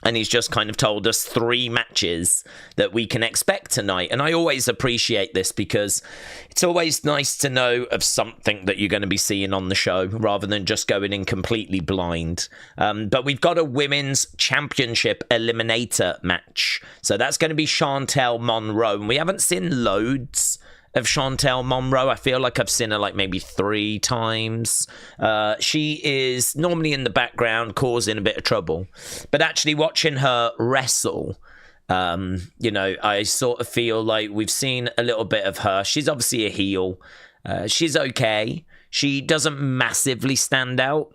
And he's just kind of told us 3 matches that we can expect tonight. And I always appreciate this because it's always nice to know of something that you're going to be seeing on the show rather than just going in completely blind. But we've got a women's championship eliminator match. So that's going to be Shantel Monroe. And we haven't seen loads of Shantel Monroe. I feel like I've seen her like maybe 3 times. She is normally in the background causing a bit of trouble, but actually watching her wrestle, I sort of feel like we've seen a little bit of her. She's obviously a heel. She's okay. She doesn't massively stand out.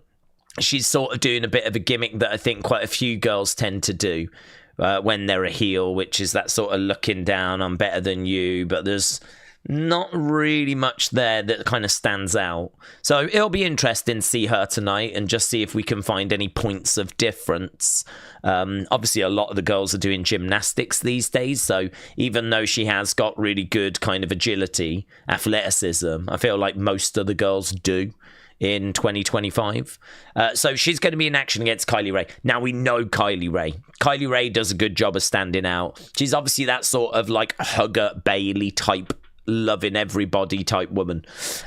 She's sort of doing a bit of a gimmick that I think quite a few girls tend to do when they're a heel, which is that sort of looking down, I'm better than you, but there's not really much there that kind of stands out. So it'll be interesting to see her tonight and just see if we can find any points of difference. Obviously, a lot of the girls are doing gymnastics these days, so even though she has got really good kind of agility, athleticism, I feel like most of the girls do in 2025. So she's going to be in action against Kylie Ray. Now, we know Kylie Ray. Kylie Ray does a good job of standing out. She's obviously that sort of like hugger Bailey type, loving everybody type woman.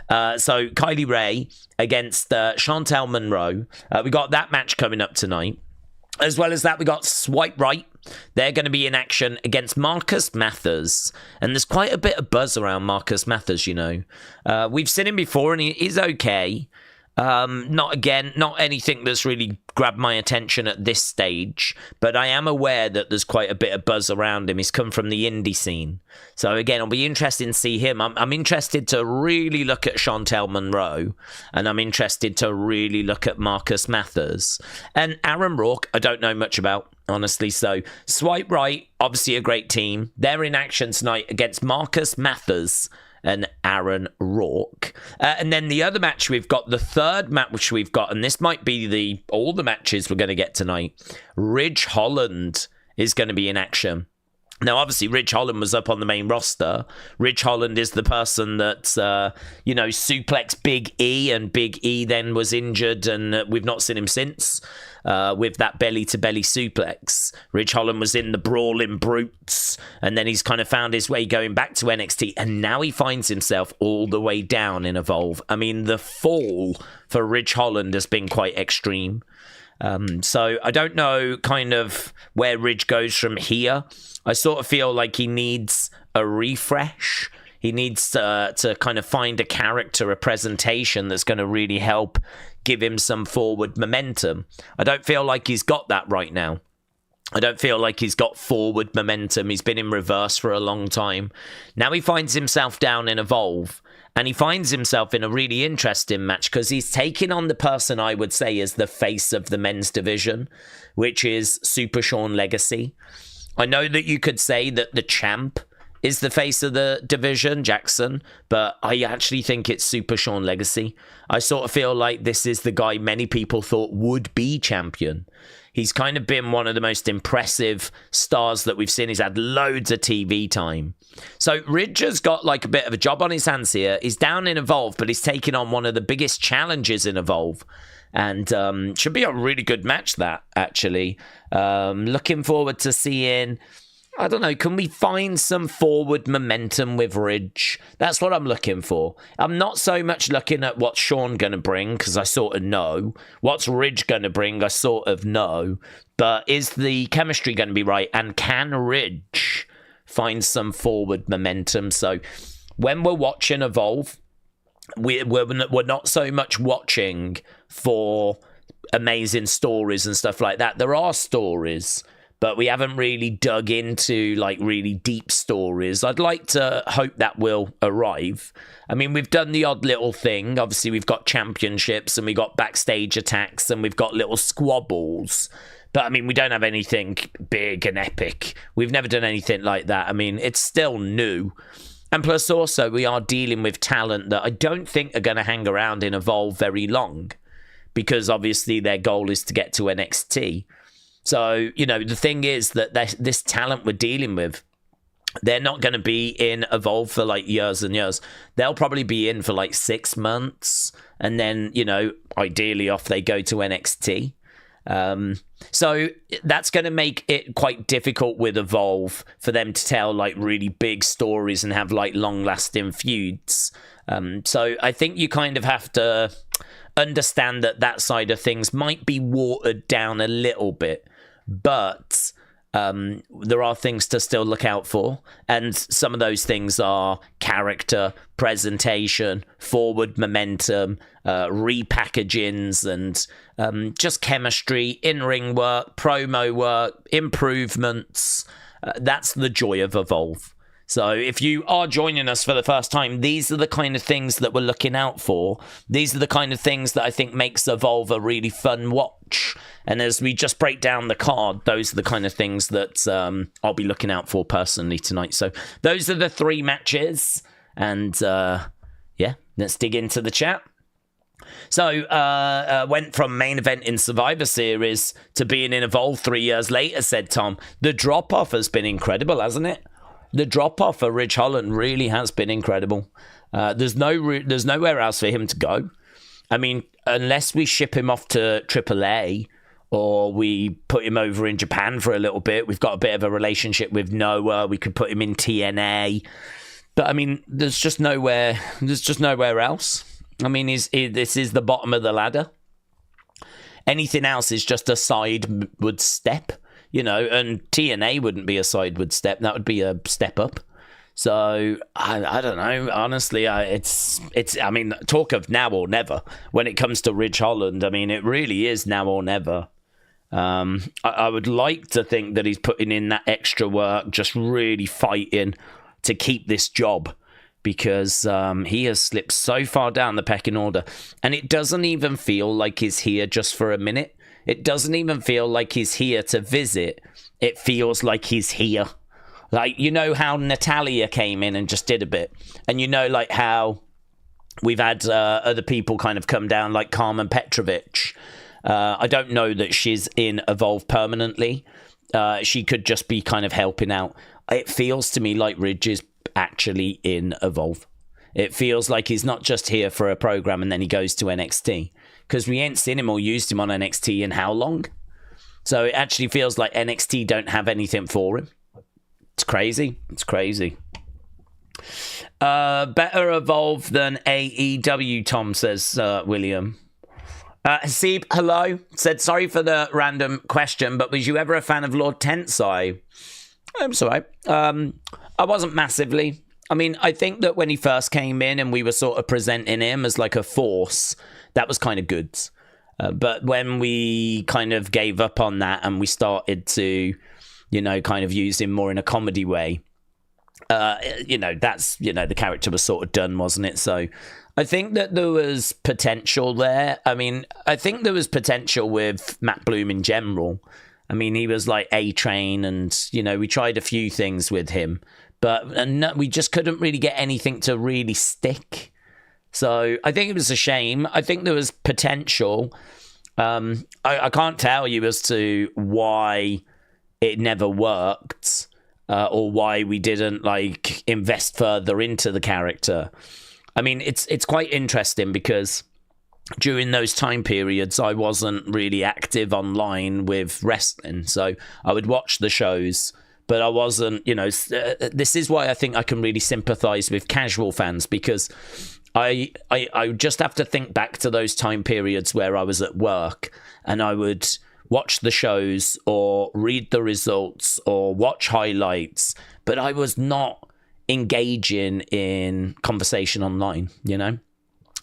So Kylie Ray against Shantel Monroe. We got that match coming up tonight. As well as that, we got Swipe Right. They're going to be in action against Marcus Mathers. And there's quite a bit of buzz around Marcus Mathers, you know. We've seen him before and he is okay. Not anything that's really grabbed my attention at this stage, but I am aware that there's quite a bit of buzz around him. He's come from the indie scene. So again, it'll be interesting to see him. I'm interested to really look at Shantel Monroe, and I'm interested to really look at Marcus Mathers. And Aaron Rourke, I don't know much about, honestly. So Swipe Right, obviously a great team. They're in action tonight against Marcus Mathers and Aaron Rourke. And then the other match we've got, the third match which we've got, and this might be all the matches we're going to get tonight. Ridge Holland is going to be in action. Now, obviously, Ridge Holland was up on the main roster. Ridge Holland is the person that, suplexed Big E, and Big E then was injured, and we've not seen him since with that belly-to-belly suplex. Ridge Holland was in the Brawling Brutes, and then he's kind of found his way going back to NXT, and now he finds himself all the way down in Evolve. I mean, the fall for Ridge Holland has been quite extreme. So I don't know kind of where Ridge goes from here. I sort of feel like he needs a refresh. He needs to kind of find a character, a presentation that's going to really help give him some forward momentum. I don't feel like he's got that right now. I don't feel like he's got forward momentum. He's been in reverse for a long time. Now he finds himself down in Evolve, and he finds himself in a really interesting match because he's taking on the person I would say is the face of the men's division, which is Super Shawn Legacy. I know that you could say that the champ is the face of the division, Jackson, but I actually think it's Super Shawn Legacy. I sort of feel like this is the guy many people thought would be champion. He's kind of been one of the most impressive stars that we've seen. He's had loads of TV time. So Ridge has got like a bit of a job on his hands here. He's down in Evolve, but he's taking on one of the biggest challenges in Evolve. And should be a really good match, that, actually. Looking forward to seeing, I don't know, can we find some forward momentum with Ridge? That's what I'm looking for. I'm not so much looking at what's Shawn going to bring, because I sort of know. What's Ridge going to bring, I sort of know. But is the chemistry going to be right? And can Ridge find some forward momentum? So when we're watching Evolve, we're not so much watching for amazing stories and stuff like that. There are stories, but we haven't really dug into like really deep stories. I'd like to hope that will arrive. I mean, we've done the odd little thing. Obviously, we've got championships and we got backstage attacks and we've got little squabbles. But I mean, we don't have anything big and epic. We've never done anything like that. I mean, it's still new. And plus also, we are dealing with talent that I don't think are going to hang around in Evolve very long, because obviously their goal is to get to NXT. So, you know, the thing is that this talent we're dealing with, they're not going to be in Evolve for like years and years. They'll probably be in for like 6 months. And then, you know, ideally off they go to NXT. So that's going to make it quite difficult with Evolve for them to tell like really big stories and have like long-lasting feuds. So I think you kind of have to understand that side of things might be watered down a little bit, but there are things to still look out for, and some of those things are character, presentation, forward momentum, repackagings, and just chemistry, in-ring work, promo work, improvements. That's the joy of Evolve. So if you are joining us for the first time, these are the kind of things that we're looking out for. These are the kind of things that I think makes Evolve a really fun watch. And as we just break down the card, those are the kind of things that I'll be looking out for personally tonight. So those are the 3 matches. And yeah, let's dig into the chat. So went from main event in Survivor Series to being in Evolve 3 years later, said Tom. The drop-off has been incredible, hasn't it? The drop-off for Ridge Holland really has been incredible. There's nowhere else for him to go. I mean, unless we ship him off to AAA or we put him over in Japan for a little bit. We've got a bit of a relationship with Noah. We could put him in TNA. But, I mean, there's just nowhere else. I mean, this is the bottom of the ladder. Anything else is just a sideward step. You know, and TNA wouldn't be a sideward step. That would be a step up. So, I don't know. Honestly, it's. I mean, talk of now or never. When it comes to Ridge Holland, I mean, it really is now or never. I would like to think that he's putting in that extra work, just really fighting to keep this job. Because he has slipped so far down the pecking order. And it doesn't even feel like he's here just for a minute. It doesn't even feel like he's here to visit. It feels like he's here. Like, you know how Natalia came in and just did a bit. And you know, like, how we've had other people kind of come down, like Carmen Petrovic. I don't know that she's in Evolve permanently. She could just be kind of helping out. It feels to me like Ridge is actually in Evolve. It feels like he's not just here for a program and then he goes to NXT. Because we ain't seen him or used him on NXT in how long? So it actually feels like NXT don't have anything for him. It's crazy. It's crazy. Better Evolve than AEW, Tom says, William. Hasib, hello. Said, sorry for the random question, but was you ever a fan of Lord Tensai? I'm sorry. I wasn't massively. I mean, I think that when he first came in and we were sort of presenting him as like a force, that was kind of good. But when we kind of gave up on that and we started to, you know, kind of use him more in a comedy way, you know, that's, you know, the character was sort of done, wasn't it? So I think that there was potential there. I mean, I think there was potential with Matt Bloom in general. I mean, he was like A-Train and, you know, we tried a few things with him, but we just couldn't really get anything to really stick. So I think it was a shame. I think there was potential. I can't tell you as to why it never worked or why we didn't like invest further into the character. I mean, it's quite interesting because during those time periods, I wasn't really active online with wrestling. So I would watch the shows, but I wasn't, you know, this is why I think I can really sympathize with casual fans, because I just have to think back to those time periods where I was at work and I would watch the shows or read the results or watch highlights, but I was not engaging in conversation online, you know?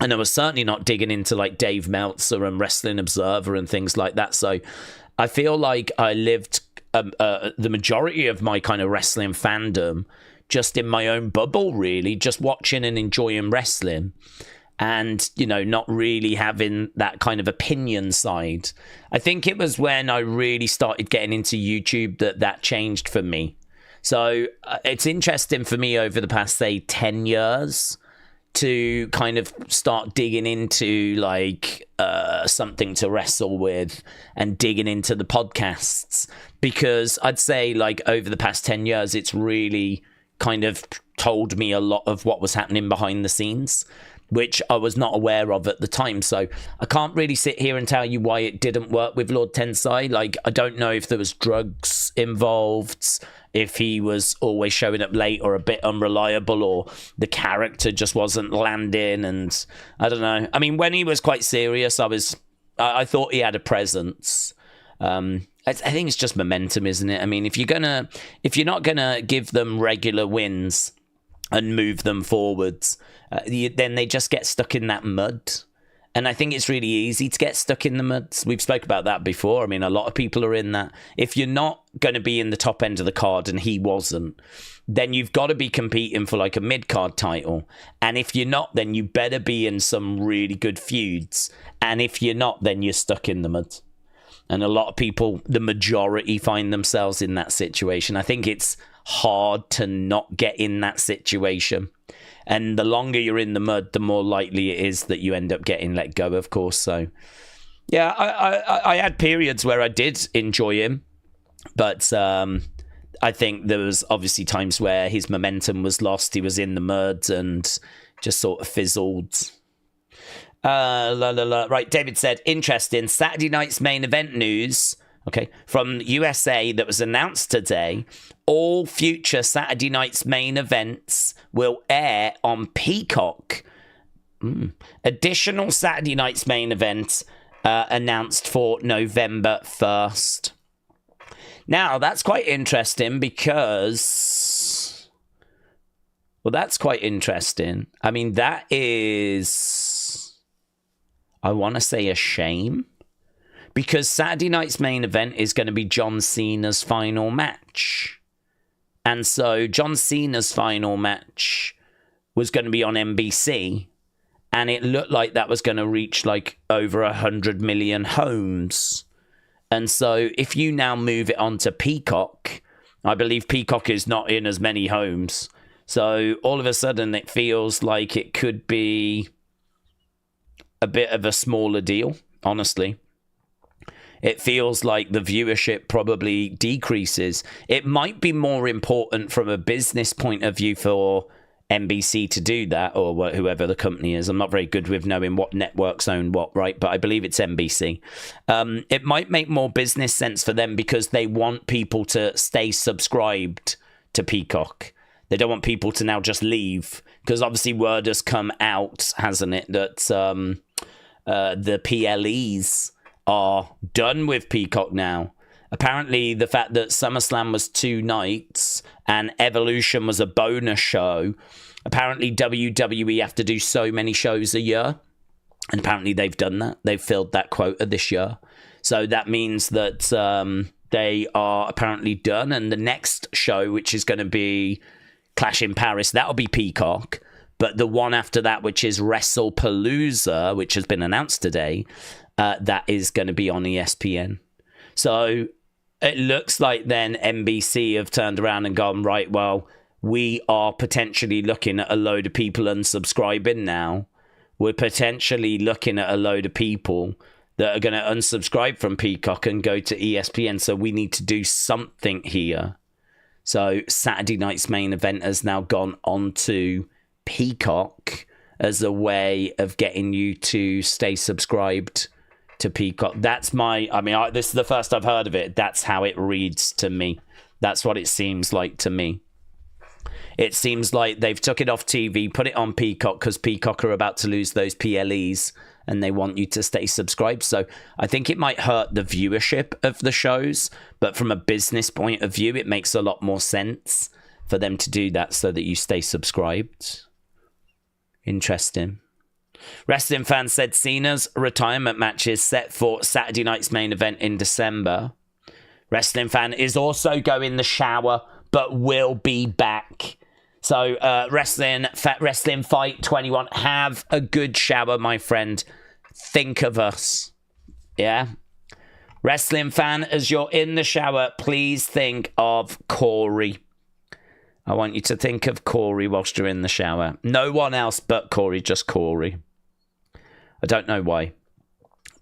And I was certainly not digging into like Dave Meltzer and Wrestling Observer and things like that. So I feel like I lived the majority of my kind of wrestling fandom just in my own bubble, really, just watching and enjoying wrestling and, you know, not really having that kind of opinion side. I think it was when I really started getting into YouTube that changed for me. So it's interesting for me over the past, say, 10 years to kind of start digging into like something to wrestle with and digging into the podcasts, because I'd say like over the past 10 years, it's really kind of told me a lot of what was happening behind the scenes. which I was not aware of at the time. So I can't really sit here and tell you why it didn't work with Lord Tensai. Like, I don't know if there was drugs involved, if he was always showing up late or a bit unreliable, or the character just wasn't landing. And I don't know. I mean, when he was quite serious, I thought he had a presence. I think it's just momentum, isn't it? I mean, if you're not gonna give them regular wins and move them forwards, then they just get stuck in that mud. And I think it's really easy to get stuck in the mud. We've spoke about that before. I mean, a lot of people are in that. If you're not going to be in the top end of the card, and he wasn't, then you've got to be competing for like a mid-card title. And if you're not, then you better be in some really good feuds. And if you're not, then you're stuck in the mud. And a lot of people, the majority, find themselves in that situation. I think it's hard to not get in that situation. And the longer you're in the mud, the more likely it is that you end up getting let go, of course. So, yeah, I had periods where I did enjoy him. But I think there was obviously times where his momentum was lost. He was in the mud and just sort of fizzled. Right, David said, interesting. Saturday night's main event news, okay, from USA that was announced today. All future Saturday night's main events will air on Peacock. Additional Saturday night's main event announced for November 1st. Now, that's quite interesting because... Well, that's quite interesting. I mean, that is... I want to say a shame. Because Saturday night's main event is going to be John Cena's final match. And so John Cena's final match was going to be on NBC. And it looked like that was going to reach like over 100 million homes. And so if you now move it onto Peacock, I believe Peacock is not in as many homes. So all of a sudden it feels like it could be a bit of a smaller deal, honestly. It feels like the viewership probably decreases. It might be more important from a business point of view for NBC to do that, or whoever the company is. I'm not very good with knowing what networks own what, right? But I believe it's NBC. It might make more business sense for them because they want people to stay subscribed to Peacock. They don't want people to now just leave, because obviously word has come out, hasn't it, that the PLEs are done with Peacock now. Apparently, the fact that SummerSlam was 2 nights and Evolution was a bonus show, apparently WWE have to do so many shows a year. And apparently they've done that. They've filled that quota this year. So that means that they are apparently done. And the next show, which is going to be Clash in Paris, that'll be Peacock. But the one after that, which is WrestlePalooza, which has been announced today, that is going to be on ESPN. So it looks like then NBC have turned around and gone, right, well, we are potentially looking at a load of people unsubscribing now. We're potentially looking at a load of people that are going to unsubscribe from Peacock and go to ESPN. So we need to do something here. So Saturday night's main event has now gone onto Peacock as a way of getting you to stay subscribed to Peacock. That's this is the first I've heard of it. That's how it reads to me. That's what it seems like to me. It seems like they've took it off TV, put it on Peacock, because Peacock are about to lose those PLEs and they want you to stay subscribed. So I think it might hurt the viewership of the shows, but from a business point of view, it makes a lot more sense for them to do that so that you stay subscribed. Interesting. Wrestling Fan said Cena's retirement match is set for Saturday night's main event in December. Wrestling Fan is also going the shower, but will be back. So, Wrestling Fight 21, have a good shower, my friend. Think of us. Yeah? Wrestling Fan, as you're in the shower, please think of Corey. I want you to think of Corey whilst you're in the shower. No one else but Corey, just Corey. I don't know why.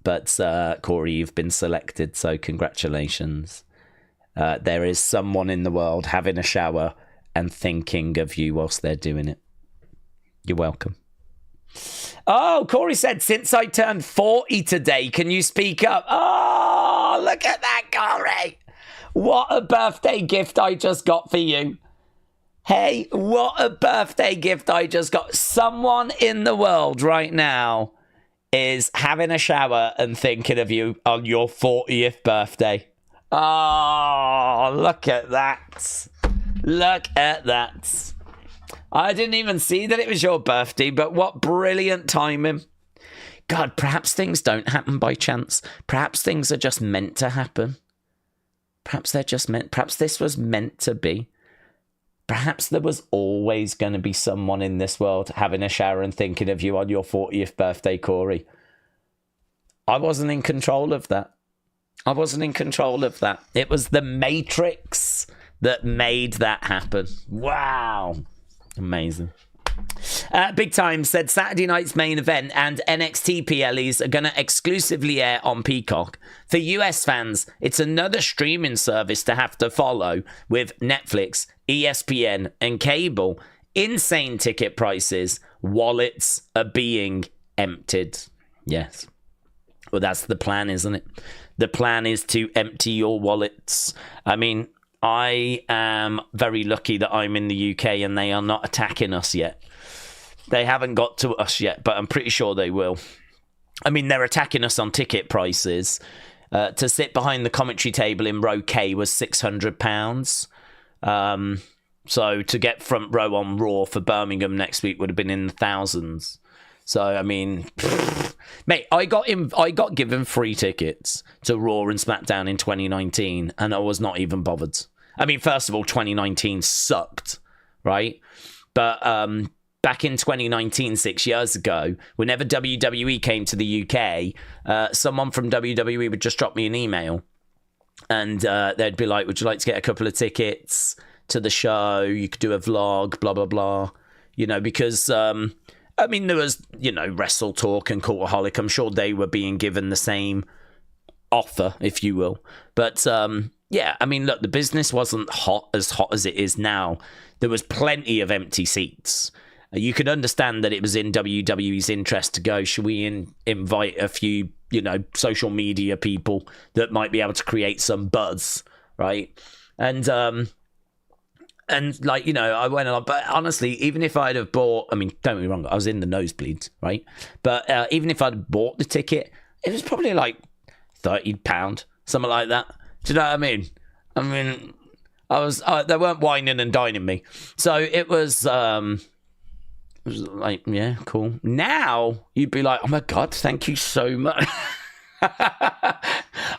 But, Corey, you've been selected, so congratulations. There is someone in the world having a shower and thinking of you whilst they're doing it. You're welcome. Oh, Corey said, since I turned 40 today, can you speak up? Oh, look at that, Corey. What a birthday gift I just got for you. Hey, what a birthday gift I just got. Someone in the world right now is having a shower and thinking of you on your 40th birthday. Oh, look at that. Look at that. I didn't even see that it was your birthday, but what brilliant timing. God, perhaps things don't happen by chance. Perhaps things are just meant to happen. Perhaps they're just meant. Perhaps this was meant to be. Perhaps there was always going to be someone in this world having a shower and thinking of you on your 40th birthday, Corey. I wasn't in control of that. I wasn't in control of that. It was the Matrix that made that happen. Wow. Amazing. Big Time said Saturday night's main event and NXT PLEs are going to exclusively air on Peacock. For US fans, it's another streaming service to have to follow with Netflix, ESPN and cable. Insane ticket prices. Wallets are being emptied. Yes. Well, that's the plan, isn't it? The plan is to empty your wallets. I mean, I am very lucky that I'm in the UK and they are not attacking us yet. They haven't got to us yet, but I'm pretty sure they will. I mean, they're attacking us on ticket prices. To sit behind the commentary table in row K was £600. So to get front row on Raw for Birmingham next week would have been in the thousands. So, I mean, mate, I got given free tickets to Raw and SmackDown in 2019, and I was not even bothered. I mean, first of all, 2019 sucked, right? But back in 2019, 6 years ago, whenever WWE came to the UK, someone from WWE would just drop me an email, and they'd be like, would you like to get a couple of tickets to the show? You could do a vlog, blah, blah, blah. You know, because... I mean, there was, you know, Wrestle Talk and Cultaholic. I'm sure they were being given the same offer, if you will. But, yeah, I mean, look, the business wasn't hot as it is now. There was plenty of empty seats. You could understand that it was in WWE's interest to go, should we invite a few, you know, social media people that might be able to create some buzz, right? And, like, you know, I went along, but honestly, even if I'd have bought, I mean, don't get me wrong, I was in the nosebleeds, right? But even if I'd bought the ticket, it was probably like £30, something like that. Do you know what I mean? I mean, they weren't whining and dining me. So it was like, yeah, cool. Now, you'd be like, oh my God, thank you so much.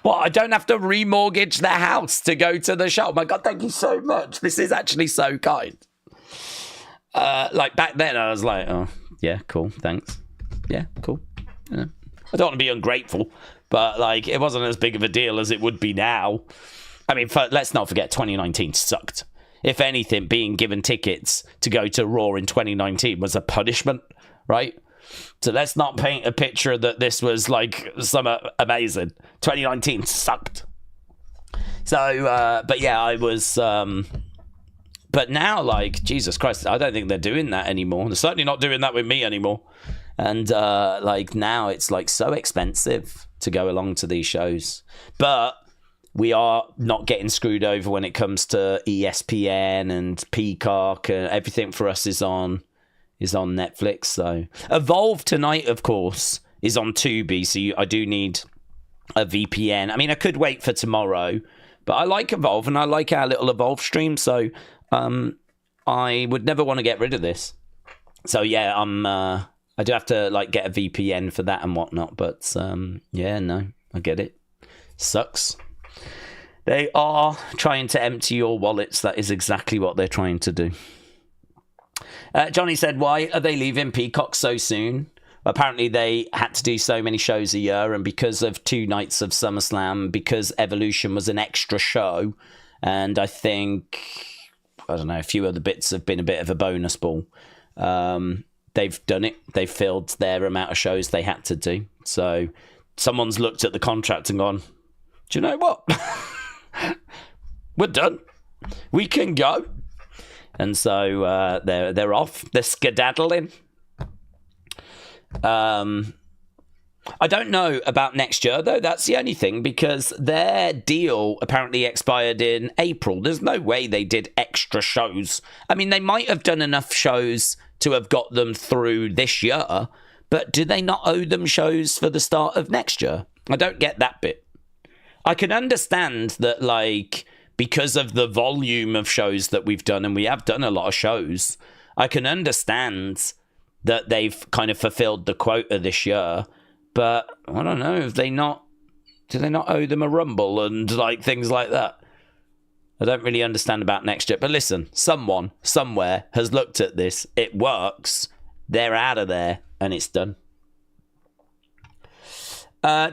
Well, I don't have to remortgage the house to go to the show. Oh my God, thank you so much. This is actually so kind. Like back then, I was like, oh, yeah, cool, thanks. Yeah, cool. Yeah. I don't want to be ungrateful, but like, it wasn't as big of a deal as it would be now. I mean, let's not forget, 2019 sucked. If anything, being given tickets to go to Raw in 2019 was a punishment, right? So let's not paint a picture that this was like some amazing. 2019 sucked. So, but yeah, I was... but now, like, Jesus Christ, I don't think they're doing that anymore. They're certainly not doing that with me anymore. And, like, now it's, like, so expensive to go along to these shows. But we are not getting screwed over when it comes to ESPN and Peacock. Everything for us is on Netflix. So Evolve tonight, of course, is on Tubi. So I do need a VPN. I mean, I could wait for tomorrow, but I like Evolve and I like our little Evolve stream. So I would never want to get rid of this. So yeah, I do have to like get a VPN for that and whatnot. But yeah, no, I get it. Sucks. They are trying to empty your wallets. That is exactly what they're trying to do. Johnny said, why are they leaving Peacock so soon? Apparently they had to do so many shows a year, and because of 2 nights of SummerSlam, because Evolution was an extra show, and I think, I don't know, a few other bits have been a bit of a bonus ball. They've done it. They've filled their amount of shows they had to do. So someone's looked at the contract and gone, do you know what? We're done. We can go. And so they're off. They're skedaddling. I don't know about next year, though. That's the only thing, because their deal apparently expired in April. There's no way they did extra shows. I mean, they might have done enough shows to have got them through this year, but do they not owe them shows for the start of next year? I don't get that bit. I can understand that, like, because of the volume of shows that we've done, and we have done a lot of shows, I can understand that they've kind of fulfilled the quota this year. But I don't know, do they not owe them a rumble and like things like that? I don't really understand about next year. But listen, someone somewhere has looked at this. It works. They're out of there and it's done.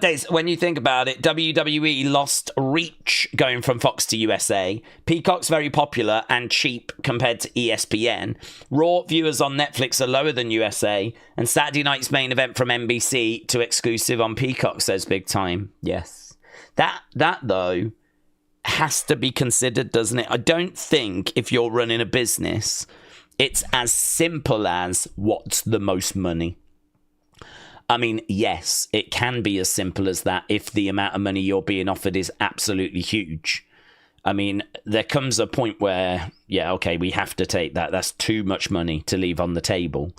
Daze, when you think about it, WWE lost reach going from Fox to USA. Peacock's very popular and cheap compared to ESPN. Raw viewers on Netflix are lower than USA. And Saturday night's main event from NBC to exclusive on Peacock, says Big Time. Yes. That though, has to be considered, doesn't it? I don't think if you're running a business, it's as simple as what's the most money. I mean, yes, it can be as simple as that if the amount of money you're being offered is absolutely huge. I mean, there comes a point where, yeah, okay, we have to take that. That's too much money to leave on the table.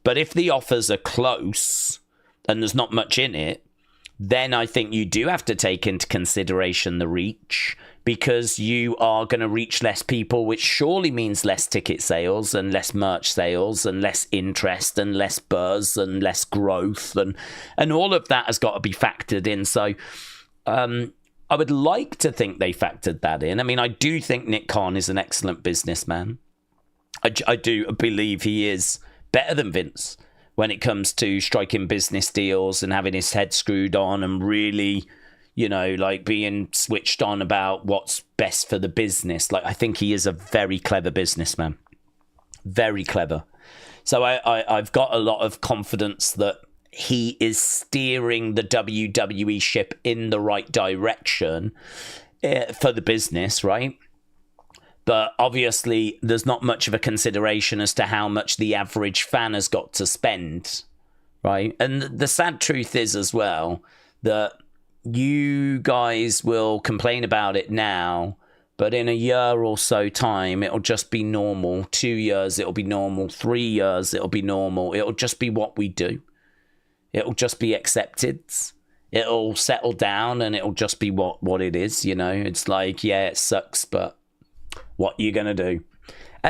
But if the offers are close and there's not much in it, then I think you do have to take into consideration the reach, because you are going to reach less people, which surely means less ticket sales and less merch sales and less interest and less buzz and less growth. And all of that has got to be factored in. So I would like to think they factored that in. I mean, I do think Nick Khan is an excellent businessman. I do believe he is better than Vince when it comes to striking business deals and having his head screwed on and really, you know, like being switched on about what's best for the business. Like, I think he is a very clever businessman. Very clever. So I've got a lot of confidence that he is steering the WWE ship in the right direction for the business, right? But obviously, there's not much of a consideration as to how much the average fan has got to spend, right? And the sad truth is as well that you guys will complain about it now, but in a year or so time, it'll just be normal. 2 years, it'll be normal. 3 years, it'll be normal. It'll just be what we do. It'll just be accepted. It'll settle down and it'll just be what it is, you know? It's like, yeah, it sucks, but what you gonna do?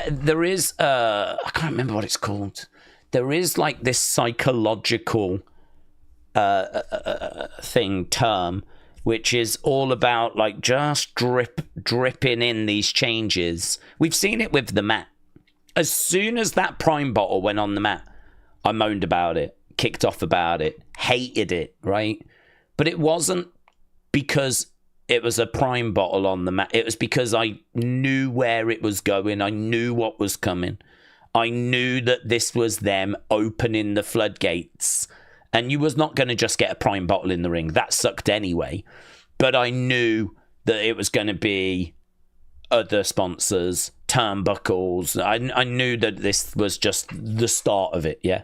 There is, I can't remember what it's called. There is like this psychological term, which is all about like just dripping in these changes. We've seen it with the mat. As soon as that Prime bottle went on the mat, I moaned about it, kicked off about it, hated it, right? But it wasn't because it was a Prime bottle on the mat. It was because I knew where it was going. I knew what was coming. I knew that this was them opening the floodgates. And you was not going to just get a Prime bottle in the ring. That sucked anyway. But I knew that it was going to be other sponsors, turnbuckles. I knew that this was just the start of it, yeah?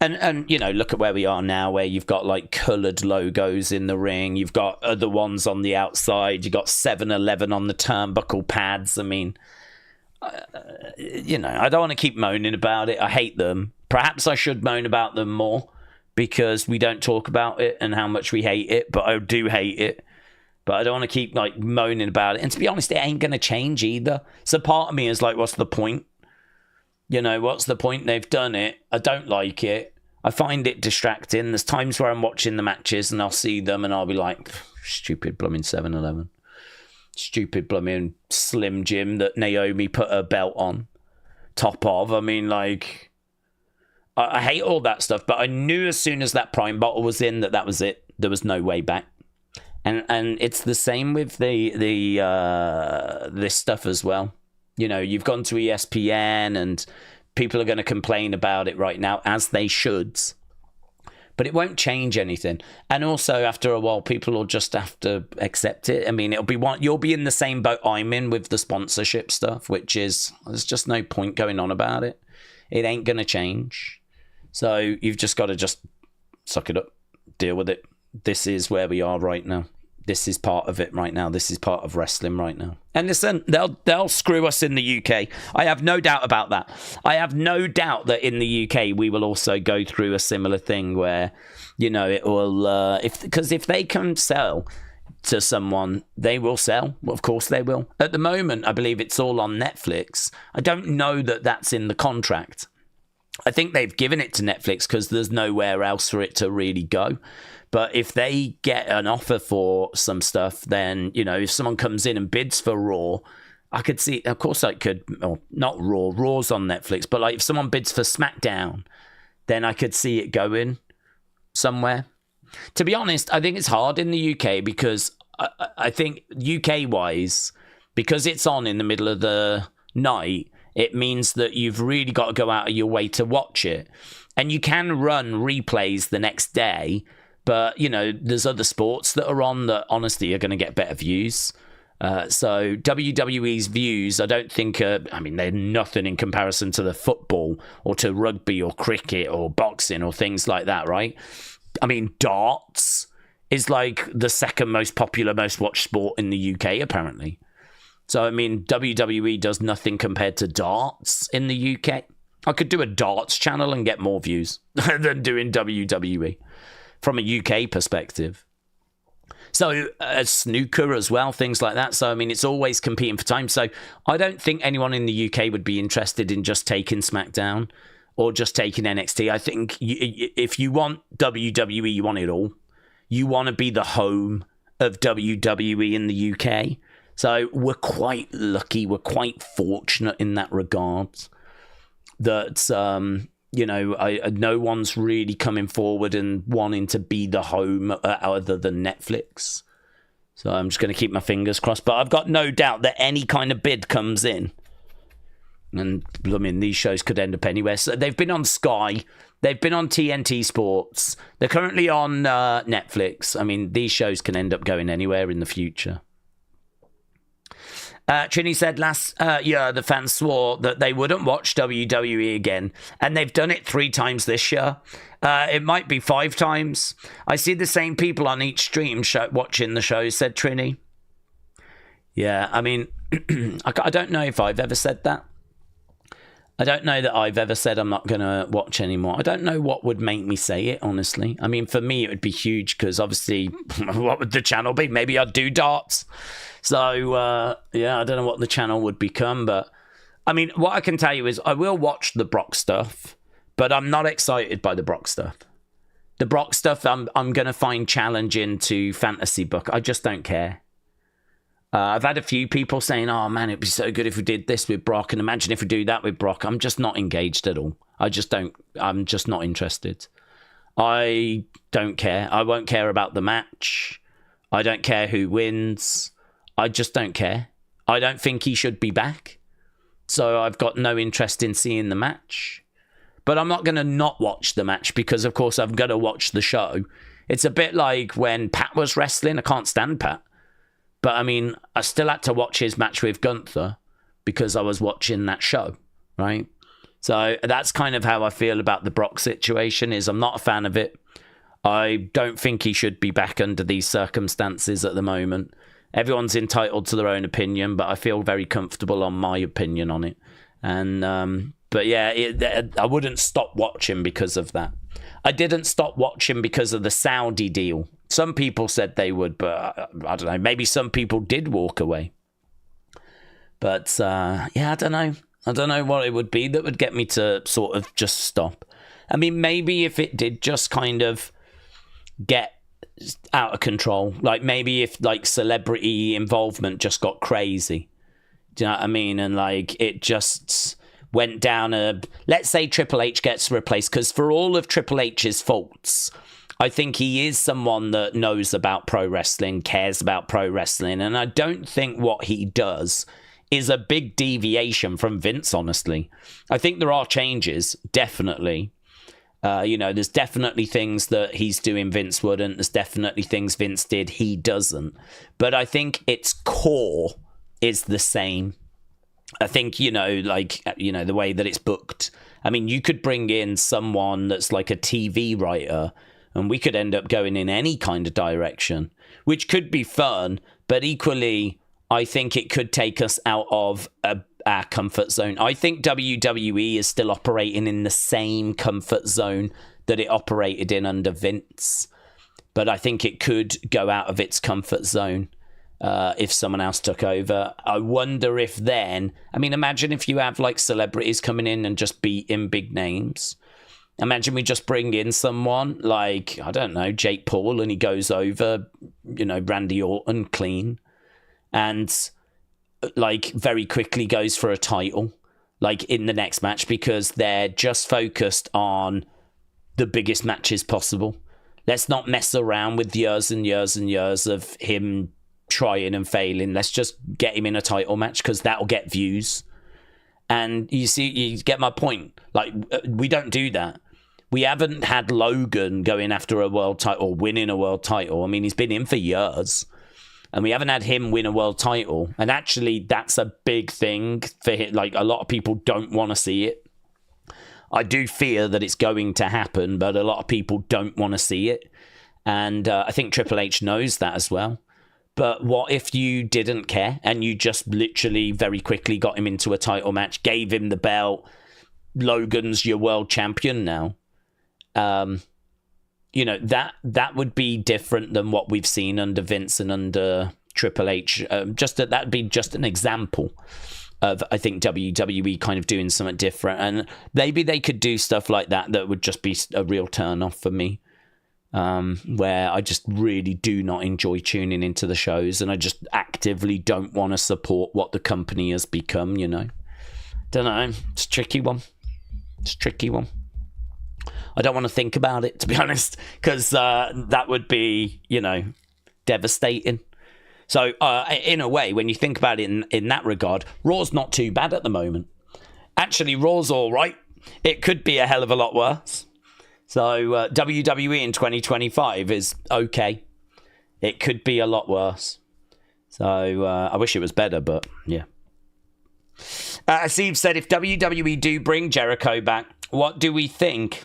And you know, look at where we are now, where you've got like coloured logos in the ring. You've got other ones on the outside. You've got 7-Eleven on the turnbuckle pads. I mean, you know, I don't want to keep moaning about it. I hate them. Perhaps I should moan about them more because we don't talk about it and how much we hate it. But I do hate it. But I don't want to keep like moaning about it. And to be honest, it ain't going to change either. So part of me is like, what's the point? You know, what's the point? They've done it. I don't like it. I find it distracting. There's times where I'm watching the matches and I'll see them and I'll be like, stupid blooming 7-Eleven. Stupid blooming Slim Jim that Naomi put her belt on top of. I mean, like, I hate all that stuff. But I knew as soon as that Prime bottle was in that was it. There was no way back. And it's the same with this stuff as well. You know, you've gone to ESPN and people are going to complain about it right now, as they should. But it won't change anything. And also, after a while, people will just have to accept it. I mean, you'll be in the same boat I'm in with the sponsorship stuff, which is, there's just no point going on about it. It ain't going to change. So you've just got to just suck it up, deal with it. This is where we are right now. This is part of it right now. This is part of wrestling right now. And listen, they'll screw us in the UK. I have no doubt about that. I have no doubt that in the UK we will also go through a similar thing where, you know, it will, because if they can sell to someone, they will sell. Well, of course they will. At the moment, I believe it's all on Netflix. I don't know that that's in the contract. I think they've given it to Netflix because there's nowhere else for it to really go. But if they get an offer for some stuff, then, you know, if someone comes in and bids for Raw, I could see, of course I could, well, not Raw, Raw's on Netflix, but like if someone bids for SmackDown, then I could see it going somewhere. To be honest, I think it's hard in the UK because I think UK-wise, because it's on in the middle of the night, it means that you've really got to go out of your way to watch it. And you can run replays the next day, but, you know, there's other sports that are on that, honestly, are going to get better views. So WWE's views, I don't think, they're nothing in comparison to the football or to rugby or cricket or boxing or things like that, right? I mean, darts is like the second most popular, most watched sport in the UK, apparently. So, I mean, WWE does nothing compared to darts in the UK. I could do a darts channel and get more views than doing WWE from a UK perspective. So, snooker as well, things like that. So, I mean, it's always competing for time. So, I don't think anyone in the UK would be interested in just taking SmackDown or just taking NXT. I think if you want WWE, you want it all. You want to be the home of WWE in the UK. So we're quite lucky. We're quite fortunate in that regard that, you know, no one's really coming forward and wanting to be the home other than Netflix. So I'm just going to keep my fingers crossed. But I've got no doubt that any kind of bid comes in. And, I mean, these shows could end up anywhere. So they've been on Sky. They've been on TNT Sports. They're currently on Netflix. I mean, these shows can end up going anywhere in the future. Trini said last year the fans swore that they wouldn't watch WWE again, and they've done it 3 times this year. It might be 5 times. I see the same people on each stream watching the show, said Trini. Yeah, I mean, I don't know if I've ever said that. I don't know that I've ever said I'm not going to watch anymore. I don't know what would make me say it, honestly. I mean, for me, it would be huge because obviously, what would the channel be? Maybe I'd do darts. So, yeah, I don't know what the channel would become. But, I mean, what I can tell you is I will watch the Brock stuff, but I'm not excited by the Brock stuff. The Brock stuff I'm going to find challenging to fantasy book. I just don't care. I've had a few people saying, oh, man, it'd be so good if we did this with Brock, and imagine if we do that with Brock. I'm just not engaged at all. I'm just not interested. I don't care. I won't care about the match. I don't care who wins. I just don't care. I don't think he should be back. So I've got no interest in seeing the match. But I'm not going to not watch the match because, of course, I've got to watch the show. It's a bit like when Pat was wrestling. I can't stand Pat. But, I mean, I still had to watch his match with Gunther because I was watching that show, right? So that's kind of how I feel about the Brock situation is I'm not a fan of it. I don't think he should be back under these circumstances at the moment. Everyone's entitled to their own opinion, but I feel very comfortable on my opinion on it. And, but yeah, I wouldn't stop watching because of that. I didn't stop watching because of the Saudi deal. Some people said they would, but I don't know. Maybe some people did walk away. But, yeah, I don't know. I don't know what it would be that would get me to sort of just stop. I mean, maybe if it did just kind of get out of control. Like, maybe if, like, celebrity involvement just got crazy. Do you know what I mean? And, like, it just went down let's say Triple H gets replaced. Because for all of Triple H's faults, I think he is someone that knows about pro wrestling, cares about pro wrestling, and I don't think what he does is a big deviation from Vince, honestly. I think there are changes, definitely. You know, there's definitely things that he's doing Vince wouldn't. There's definitely things Vince did he doesn't. But I think its core is the same. I think, you know, like, you know, the way that it's booked I mean, you could bring in someone that's like a TV writer, and we could end up going in any kind of direction, which could be fun, but equally, I think it could take us out of our comfort zone. I think WWE is still operating in the same comfort zone that it operated in under Vince, but I think it could go out of its comfort zone if someone else took over. I wonder if then, I mean, imagine if you have like celebrities coming in and just beating big names. Imagine we just bring in someone like, I don't know, Jake Paul, and he goes over, you know, Randy Orton clean, and like very quickly goes for a title, like in the next match, because they're just focused on the biggest matches possible. Let's not mess around with years and years and years of him trying and failing. Let's just get him in a title match, because that'll get views. And you see, you get my point. Like, we don't do that. We haven't had Logan going after a world title, winning a world title. I mean, he's been in for years, and we haven't had him win a world title. And actually, that's a big thing for him. Like, a lot of people don't want to see it. I do fear that it's going to happen, but a lot of people don't want to see it. And I think Triple H knows that as well. But what if you didn't care and you just literally very quickly got him into a title match, gave him the belt, Logan's your world champion now? You know, that would be different than what we've seen under Vince and under Triple H. That'd be just an example of, I think, WWE kind of doing something different. And maybe they could do stuff like that would just be a real turn off for me. Where I just really do not enjoy tuning into the shows, and I just actively don't want to support what the company has become, you know. Don't know. It's a tricky one. I don't want to think about it, to be honest, because that would be, you know, devastating. So, in a way, when you think about it in that regard, Raw's not too bad at the moment. Actually, Raw's all right. It could be a hell of a lot worse. So, WWE in 2025 is okay. It could be a lot worse. So, I wish it was better, but yeah. Steve said, if WWE do bring Jericho back, what do we think?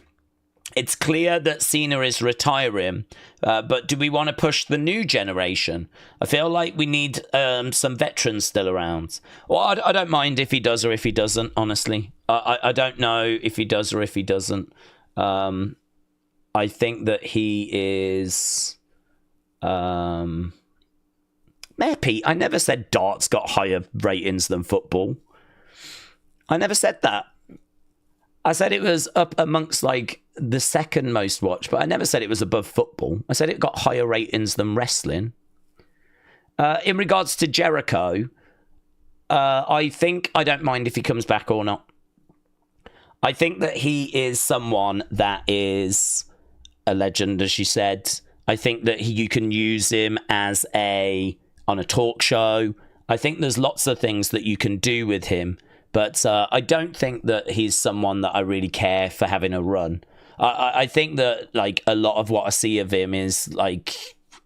It's clear that Cena is retiring, but do we want to push the new generation? I feel like we need some veterans still around. Well, I don't mind if he does or if he doesn't, honestly. I don't know if he does or if he doesn't. I think that he is... Mayor Pete, I never said darts got higher ratings than football. I never said that. I said it was up amongst, like, the second most watched, but I never said it was above football. I said it got higher ratings than wrestling. In regards to Jericho, I think I don't mind if he comes back or not. I think that he is someone that is a legend, as you said. I think that you can use him as on a talk show. I think there's lots of things that you can do with him. But I don't think that he's someone that I really care for having a run. I think that, like, a lot of what I see of him is, like,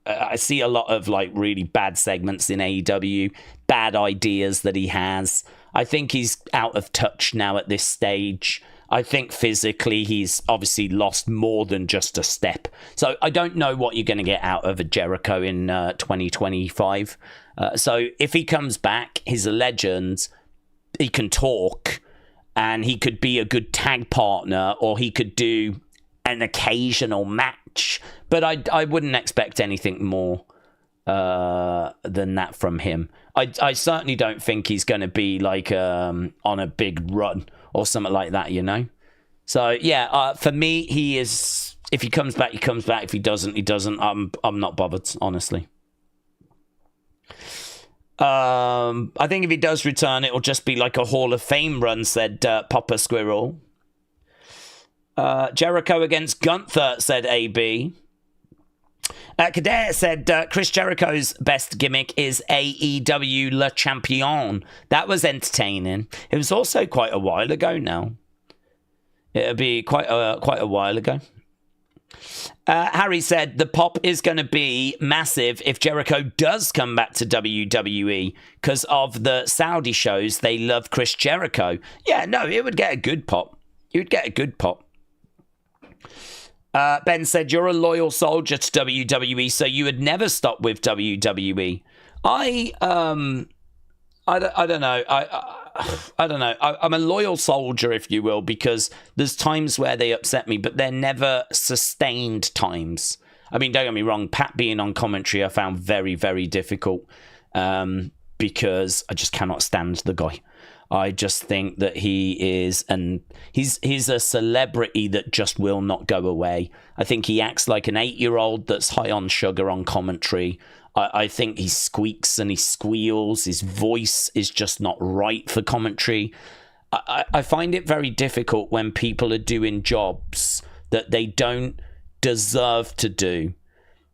I see a lot of, like, really bad segments in AEW, bad ideas that he has. I think he's out of touch now at this stage. I think physically he's obviously lost more than just a step. So I don't know what you're going to get out of a Jericho in 2025. So if he comes back, he's a legend. He can talk, and he could be a good tag partner, or he could do an occasional match. But I wouldn't expect anything more than that from him. I certainly don't think he's going to be like on a big run or something like that, you know? So, yeah, for me, he is... If he comes back, he comes back. If he doesn't, he doesn't. I'm not bothered, honestly. I think if he does return, it'll just be like a Hall of Fame run, said Papa Squirrel. Jericho against Gunther, said AB. Kader said Chris Jericho's best gimmick is AEW Le Champion. That was entertaining. It was also quite a while ago now. It'll be quite a while ago. Harry said the pop is going to be massive if Jericho does come back to WWE because of the Saudi shows. They love Chris Jericho. Yeah, no, it would get a good pop. You'd get a good pop. Ben said, you're a loyal soldier to WWE, so you would never stop with WWE. I don't know. I don't know. I'm a loyal soldier, if you will, because there's times where they upset me, but they're never sustained times. I mean, don't get me wrong, Pat being on commentary I found very, very difficult because I just cannot stand the guy. I just think that he is, and he's a celebrity that just will not go away. I think he acts like an 8-year-old that's high on sugar on commentary. I think he squeaks and he squeals. His voice is just not right for commentary. I find it very difficult when people are doing jobs that they don't deserve to do.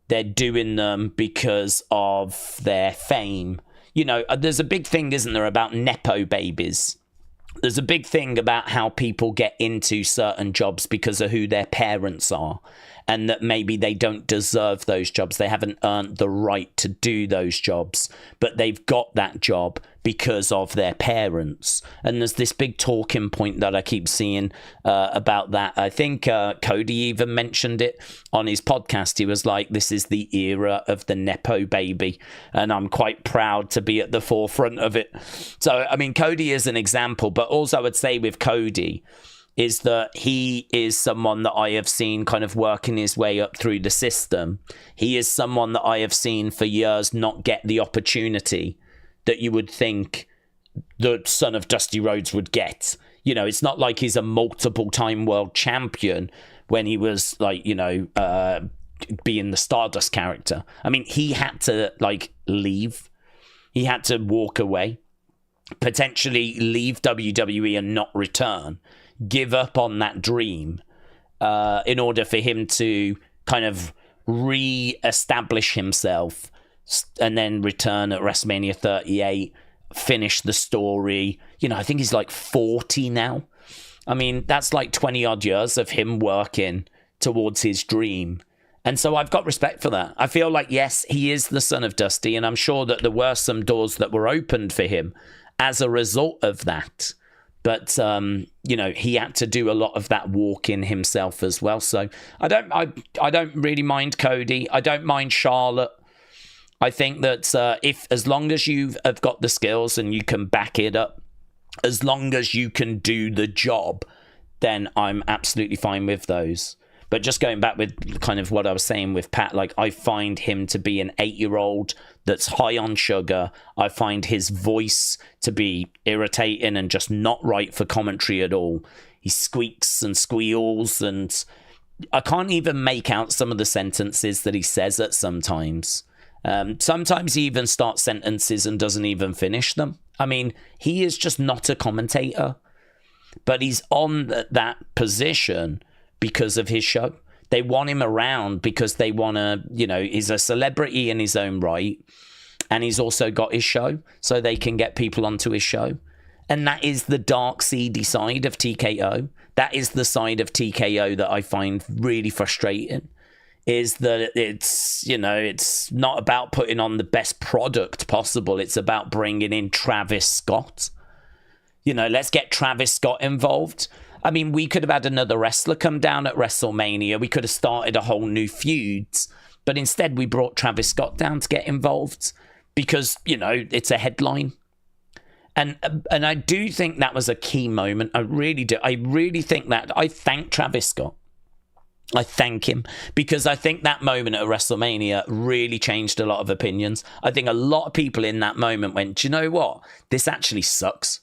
They're doing them because of their fame. You know, there's a big thing, isn't there, about Nepo babies. There's a big thing about how people get into certain jobs because of who their parents are, and that maybe they don't deserve those jobs. They haven't earned the right to do those jobs, but they've got that job because of their parents. And there's this big talking point that I keep seeing about that. I think Cody even mentioned it on his podcast. He was like, this is the era of the Nepo baby, and I'm quite proud to be at the forefront of it. So, I mean, Cody is an example, but also I would say with Cody is that he is someone that I have seen kind of working his way up through the system. He is someone that I have seen for years not get the opportunity that you would think the son of Dusty Rhodes would get. You know, it's not like he's a multiple-time world champion when he was, like, you know, being the Stardust character. I mean, he had to, like, leave. He had to walk away, potentially leave WWE and not return, give up on that dream in order for him to kind of re-establish himself and then return at WrestleMania 38, finish the story. You know, I think he's like 40 now. I mean, that's like 20 odd years of him working towards his dream. And so I've got respect for that. I feel like, yes, he is the son of Dusty, and I'm sure that there were some doors that were opened for him as a result of that. But, you know, he had to do a lot of that walking himself as well. So I don't really mind Cody. I don't mind Charlotte. I think that as long as you have got the skills and you can back it up, as long as you can do the job, then I'm absolutely fine with those. But just going back with kind of what I was saying with Pat, like, I find him to be an 8-year-old that's high on sugar. I find his voice to be irritating and just not right for commentary at all. He squeaks and squeals, and I can't even make out some of the sentences that he says at sometimes. Sometimes he even starts sentences and doesn't even finish them. I mean, he is just not a commentator, but he's on that position because of his show. They want him around because they want to, you know, he's a celebrity in his own right, and he's also got his show, so they can get people onto his show. And that is the dark, seedy side of TKO. That is the side of TKO that I find really frustrating, is that it's, you know, it's not about putting on the best product possible. It's about bringing in Travis Scott. You know, let's get Travis Scott involved. I mean, we could have had another wrestler come down at WrestleMania. We could have started a whole new feud. But instead, we brought Travis Scott down to get involved because, you know, it's a headline. And I do think that was a key moment. I really do. I really think that. I thank Travis Scott. I thank him because I think that moment at WrestleMania really changed a lot of opinions. I think a lot of people in that moment went, do you know what? This actually sucks.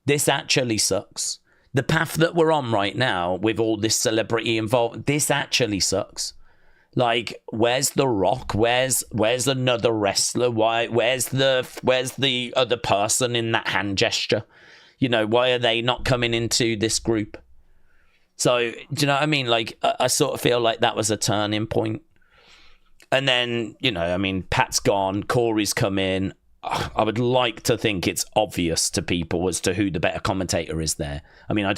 This actually sucks. The path that we're on right now with all this celebrity involved, this actually sucks. Like, where's The Rock? Where's another wrestler? Where's the other person in that hand gesture? You know, why are they not coming into this group? So, do you know what I mean? Like, I sort of feel like that was a turning point. And then, you know, I mean, Pat's gone, Corey's come in. I would like to think it's obvious to people as to who the better commentator is there. I mean, I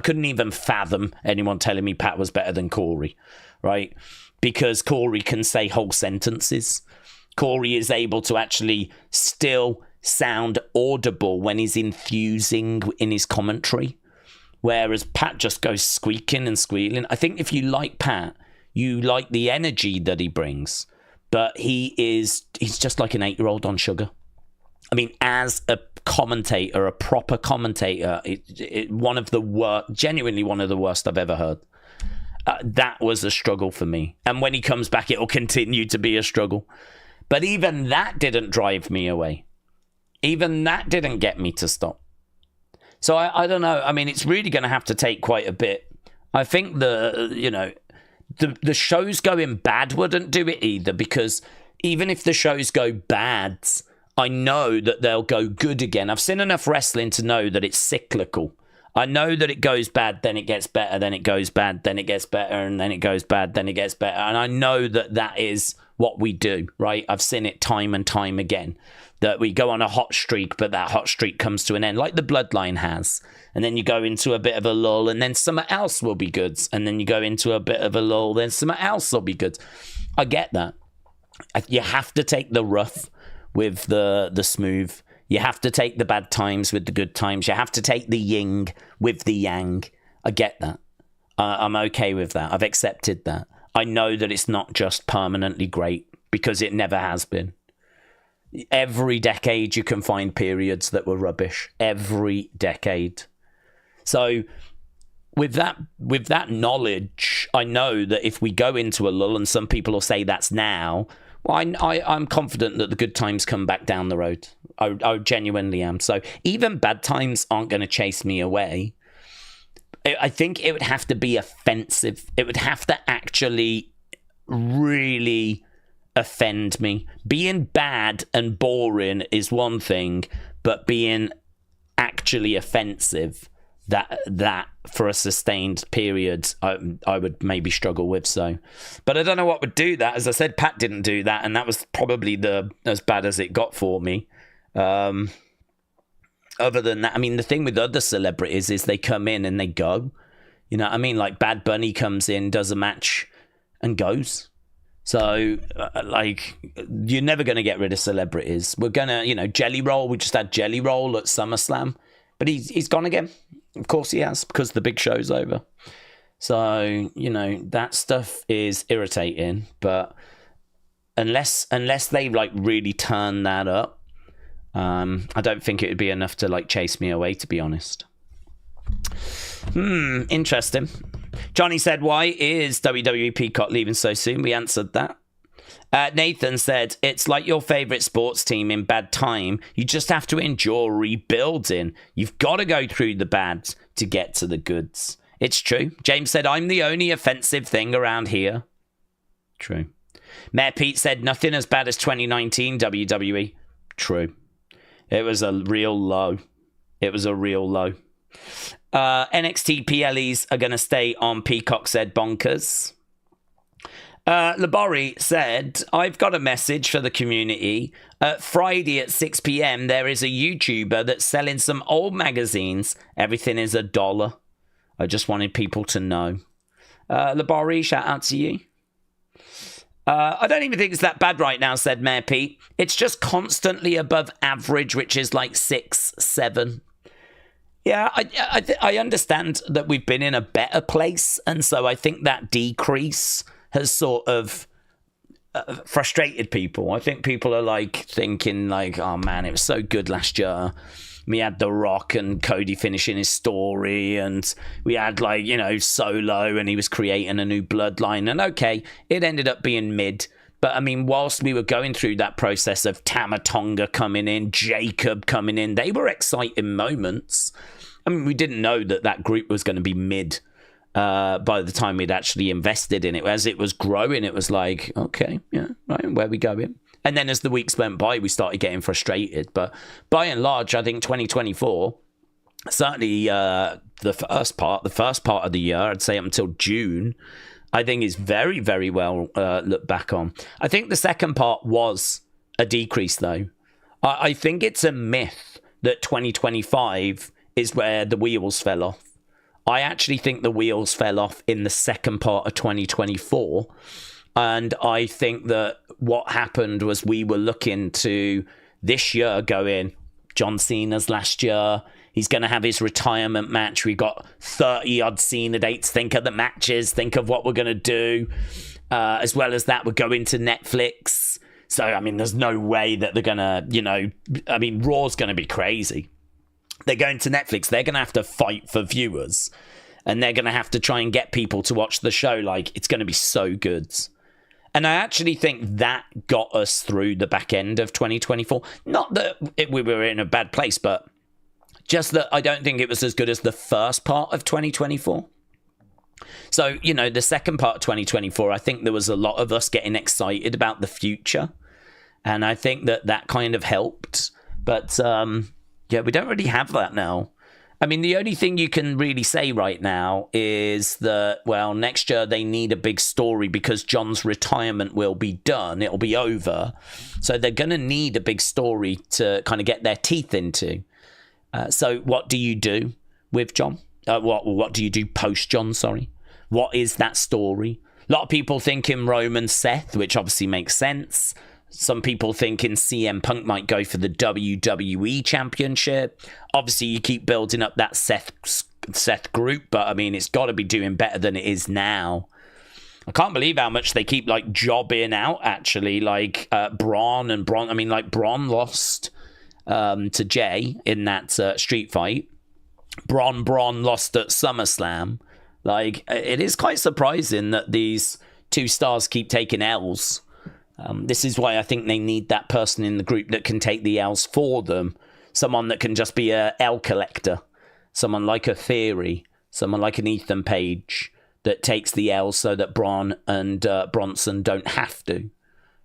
couldn't even fathom anyone telling me Pat was better than Corey, right? Because Corey can say whole sentences. Corey is able to actually still sound audible when he's infusing in his commentary. whereas Pat just goes squeaking and squealing. I think if you like Pat, you like the energy that he brings, but he's just like an 8-year-old on sugar. I mean, as a commentator, a proper commentator, one of the worst, genuinely one of the worst I've ever heard. That was a struggle for me. And when he comes back, it'll continue to be a struggle. But even that didn't drive me away. Even that didn't get me to stop. So I don't know. I mean, it's really going to have to take quite a bit. I think the shows going bad wouldn't do it either, because even if the shows go bad, I know that they'll go good again. I've seen enough wrestling to know that it's cyclical. I know that it goes bad, then it gets better, then it goes bad, then it gets better, and then it goes bad, then it gets better. And I know that that is what we do, right? I've seen it time and time again, that we go on a hot streak, but that hot streak comes to an end, like the Bloodline has. And then you go into a bit of a lull, and then something else will be good. And then you go into a bit of a lull, then something else will be good. I get that. You have to take the rough with the smooth. You have to take the bad times with the good times. You have to take the yin with the yang. I get that. I'm okay with that. I've accepted that. I know that it's not just permanently great, because it never has been. Every decade you can find periods that were rubbish. Every decade. So with that knowledge, I know that if we go into a lull, and some people will say that's now, well, I'm confident that the good times come back down the road. I genuinely am. So even bad times aren't going to chase me away. I think it would have to be offensive. It would have to actually really offend me. Being bad and boring is one thing, but being actually offensive, that for a sustained period, I would maybe struggle with. So, but I don't know what would do that. As I said, Pat didn't do that, and that was probably as bad as it got for me. Other than that, I mean, the thing with other celebrities is they come in and they go. You know what I mean? Like Bad Bunny comes in, does a match, and goes. So, you're never going to get rid of celebrities. We're going to, Jelly Roll. We just had Jelly Roll at SummerSlam. But he's gone again. Of course he has, because the big show's over. So, that stuff is irritating. But unless they, really turn that up, I don't think it would be enough to, chase me away, to be honest. Interesting. Johnny said, why is WWE Peacock leaving so soon? We answered that. Nathan said, it's like your favourite sports team in bad time. You just have to endure rebuilding. You've got to go through the bads to get to the goods. It's true. James said, I'm the only offensive thing around here. True. Mayor Pete said, nothing as bad as 2019 WWE. True. It was a real low. NXT PLEs are going to stay on Peacock, said Bonkers. Labori said, I've got a message for the community. Friday at 6 p.m, there is a YouTuber that's selling some old magazines. Everything is $1. I just wanted people to know. Labori, shout out to you. I don't even think it's that bad right now, said Mayor Pete. It's just constantly above average, which is 6, 7. Yeah, I understand that we've been in a better place, and so I think that decrease has sort of frustrated people. I think people are thinking oh man, it was so good last year. We had The Rock and Cody finishing his story, and we had Solo, and he was creating a new bloodline. And okay, it ended up being mid. But I mean, whilst we were going through that process of Tama Tonga coming in, Jacob coming in, they were exciting moments. I mean, we didn't know that group was going to be mid by the time we'd actually invested in it. As it was growing, it was okay, yeah, right, where we going? And then as the weeks went by, we started getting frustrated. But by and large, I think 2024, certainly the first part of the year, I'd say up until June, I think is very, very well looked back on. I think the second part was a decrease, though. I think it's a myth that 2025 is where the wheels fell off. I actually think the wheels fell off in the second part of 2024. And I think that what happened was we were looking to this year going, John Cena's last year. He's going to have his retirement match. We've got 30-odd Cena dates. Think of the matches. Think of what we're going to do. As well as that, we're going to Netflix. So, I mean, there's no way that they're going to, I mean, Raw's going to be crazy. They're going to Netflix. They're going to have to fight for viewers. And they're going to have to try and get people to watch the show. Like, it's going to be so good. And I actually think that got us through the back end of 2024. Not that we were in a bad place, but just that I don't think it was as good as the first part of 2024. So, the second part of 2024, I think there was a lot of us getting excited about the future. And I think that kind of helped. But, we don't really have that now. I mean, the only thing you can really say right now is that, well, next year they need a big story because John's retirement will be done. It'll be over. So they're going to need a big story to kind of get their teeth into. So what do you do with John? What do you do post John, sorry? What is that story? A lot of people think in Roman Seth, which obviously makes sense. Some people thinking CM Punk might go for the WWE Championship. Obviously, you keep building up that Seth group, but I mean, it's got to be doing better than it is now. I can't believe how much they keep jobbing out. Actually, Braun. I mean, Braun lost to Jay in that street fight. Braun lost at SummerSlam. It is quite surprising that these two stars keep taking L's. This is why I think they need that person in the group that can take the L's for them. Someone that can just be a L collector. Someone like a Theory. Someone like an Ethan Page that takes the L's so that Braun and Bronson don't have to.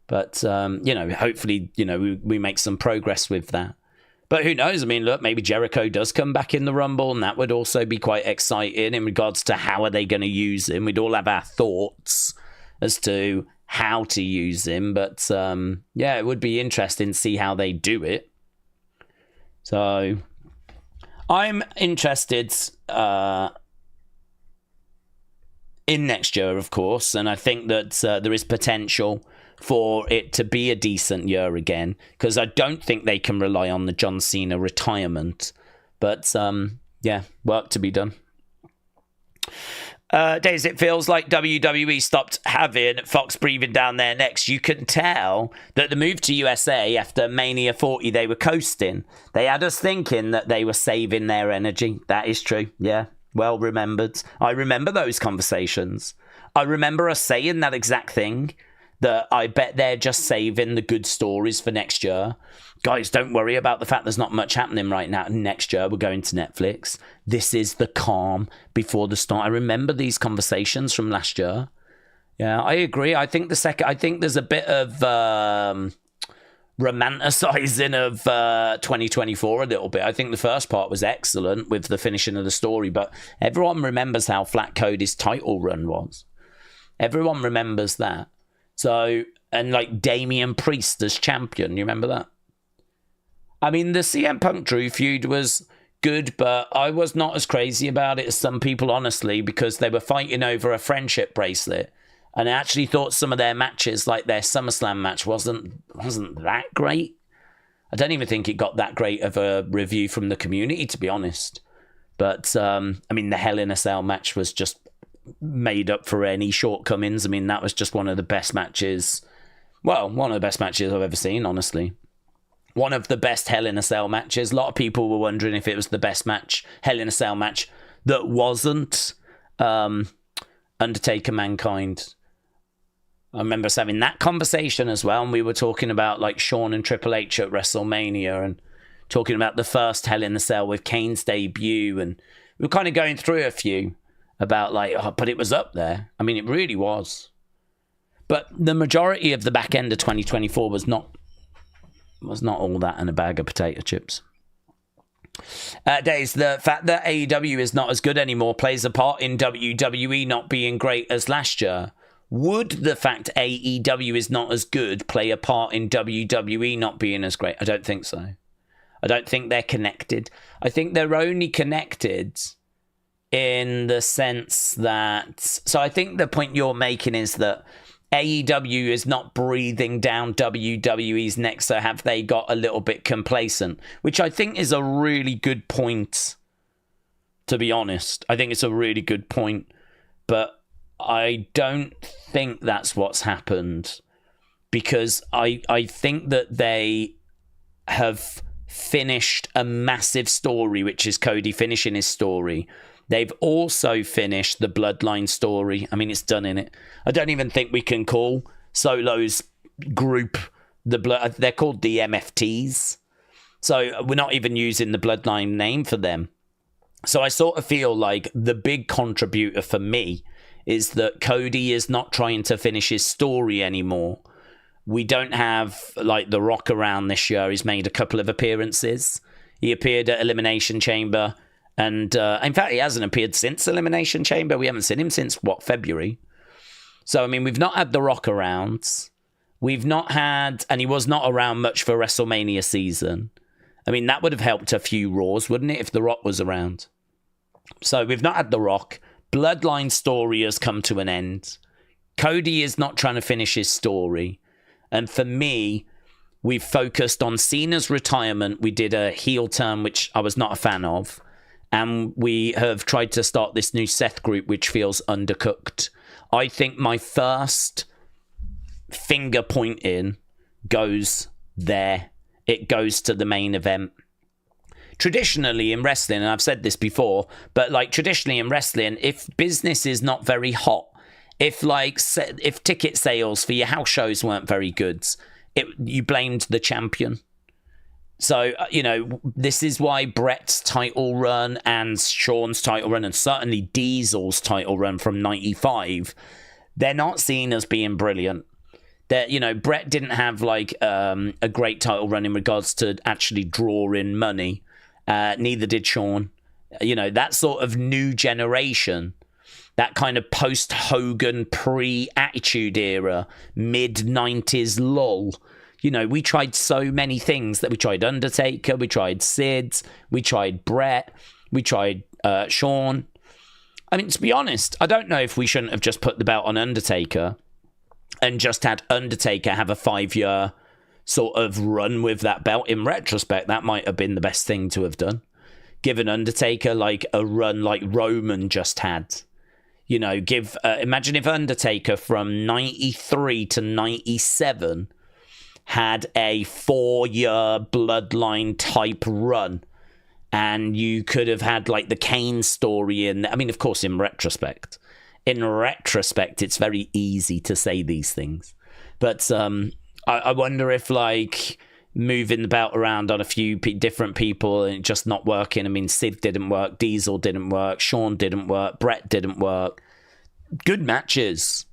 But, hopefully, we make some progress with that. But who knows? I mean, look, maybe Jericho does come back in the Rumble, and that would also be quite exciting in regards to how are they going to use him. We'd all have our thoughts as to how to use him, but it would be interesting to see how they do it. So I'm interested in next year, of course, and I think that there is potential for it to be a decent year again, because I don't think they can rely on the John Cena retirement. But work to be done. Days, it feels like WWE stopped having Fox breathing down their necks. You can tell that the move to USA after Mania 40, they were coasting. They had us thinking that they were saving their energy. That is true. Yeah, well remembered. I remember those conversations. I remember us saying that exact thing, that I bet they're just saving the good stories for next year. Guys, don't worry about the fact there's not much happening right now. Next year, we're going to Netflix. This is the calm before the storm. I remember these conversations from last year. Yeah, I agree. I think there's a bit of romanticizing of 2024 a little bit. I think the first part was excellent with the finishing of the story, but everyone remembers how flat Cody's title run was. Everyone remembers that. So, and Damian Priest as champion, you remember that? I mean, the CM Punk Drew feud was good, but I was not as crazy about it as some people, honestly, because they were fighting over a friendship bracelet. And I actually thought some of their matches, like their SummerSlam match, wasn't that great. I don't even think it got that great of a review from the community, to be honest. But, I mean, the Hell in a Cell match was just made up for any shortcomings. I mean, that was just one of the best matches. Well, one of the best matches I've ever seen, honestly. One of the best Hell in a Cell matches. A lot of people were wondering if it was the best Hell in a Cell match that wasn't Undertaker Mankind. I remember us having that conversation as well, and we were talking about Shawn and Triple H at WrestleMania, and talking about the first Hell in a Cell with Kane's debut, and we were kind of going through a few about but it was up there. I mean, it really was. But the majority of the back end of 2024 was not all that and a bag of potato chips. Days, the fact that AEW is not as good anymore plays a part in WWE not being great as last year. Would the fact AEW is not as good play a part in WWE not being as great? I don't think so. I don't think they're connected. I think they're only connected in the sense that... So I think the point you're making is that AEW is not breathing down WWE's neck, so have they got a little bit complacent? Which I think is a really good point, to be honest. I think it's a really good point, but I don't think that's what's happened, because I think that they have finished a massive story, which is Cody finishing his story. They've also finished the Bloodline story. I mean, it's done in it. I don't even think we can call Solo's group they're called the MFTs. So we're not even using the Bloodline name for them. So I sort of feel like the big contributor for me is that Cody is not trying to finish his story anymore. We don't have, like, The Rock around this year. He's made a couple of appearances. He appeared at Elimination Chamber. And in fact, he hasn't appeared since Elimination Chamber. We haven't seen him since, February? So, I mean, we've not had The Rock around. We've not had... And he was not around much for WrestleMania season. I mean, that would have helped a few Raws, wouldn't it, if The Rock was around? So, we've not had The Rock. Bloodline story has come to an end. Cody is not trying to finish his story. And for me, we've focused on Cena's retirement. We did a heel turn, which I was not a fan of. And we have tried to start this new Seth group, which feels undercooked. I think my first finger pointing goes there. It goes to the main event. Traditionally in wrestling, and I've said this before, but like traditionally in wrestling, if business is not very hot, if ticket sales for your house shows weren't very good, you blamed the champion. So, this is why Bret's title run and Shawn's title run and certainly Diesel's title run from 95, they're not seen as being brilliant. Bret didn't have a great title run in regards to actually drawing money. Neither did Shawn. That sort of new generation, that kind of post-Hogan, pre-Attitude Era, mid-90s lull. We tried so many things that we tried Undertaker, we tried Sid, we tried Bret, we tried Shawn. I mean, to be honest, I don't know if we shouldn't have just put the belt on Undertaker and just had Undertaker have a 5-year sort of run with that belt. In retrospect, that might have been the best thing to have done. Given Undertaker like a run like Roman just had. Imagine if Undertaker from 93 to 97 had a 4-year Bloodline type run, and you could have had like the Kane story in. I mean, of course, in retrospect, it's very easy to say these things, but I wonder if moving the belt around on a few different people and just not working. I mean, Sid didn't work, Diesel didn't work, Shawn didn't work, Bret didn't work. Good matches,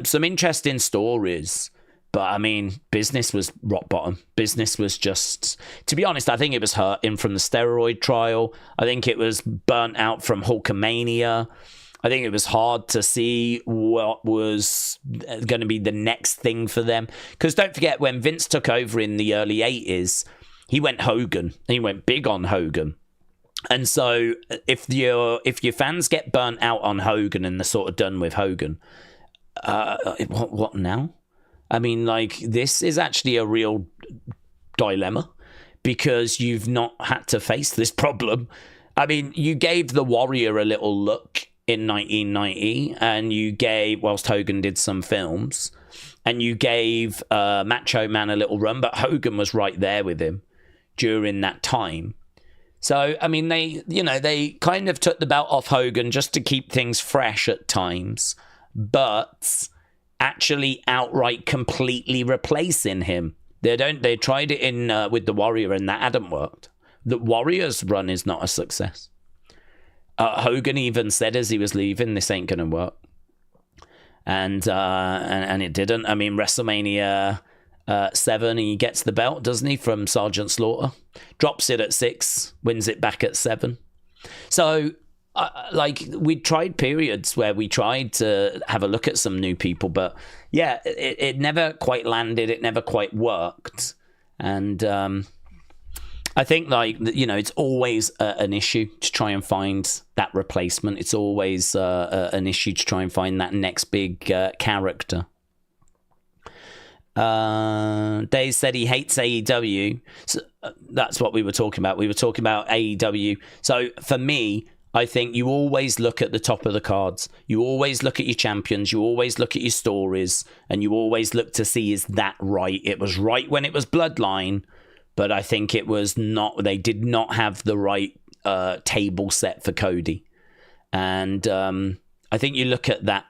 some interesting stories. But, I mean, business was rock bottom. Business was just... To be honest, I think it was hurting from the steroid trial. I think it was burnt out from Hulkamania. I think it was hard to see what was going to be the next thing for them. Because don't forget, when Vince took over in the early 80s, he went Hogan. He went big on Hogan. And so if your fans get burnt out on Hogan and they're sort of done with Hogan, what now? I mean, this is actually a real dilemma because you've not had to face this problem. I mean, you gave the Warrior a little look in 1990, and you gave, whilst Hogan did some films, and you gave Macho Man a little run, but Hogan was right there with him during that time. So, I mean, they kind of took the belt off Hogan just to keep things fresh at times, but actually outright completely replacing him. They tried it in with the Warrior, and that hadn't worked. The Warrior's run is not a success. Hogan even said as he was leaving, this ain't gonna work, and it didn't. I mean, WrestleMania 7, he gets the belt, doesn't he, from Sergeant Slaughter, drops it at 6, wins it back at 7. So we tried periods where we tried to have a look at some new people, but yeah, it never quite landed. It never quite worked. And I think it's always an issue to try and find that replacement. It's always an issue to try and find that next big character. Daze said he hates AEW. So, that's what we were talking about. We were talking about AEW. So for me, I think you always look at the top of the cards. You always look at your champions. You always look at your stories. And you always look to see, is that right? It was right when it was Bloodline. But I think it was not. They did not have the right table set for Cody. And I think you look at that.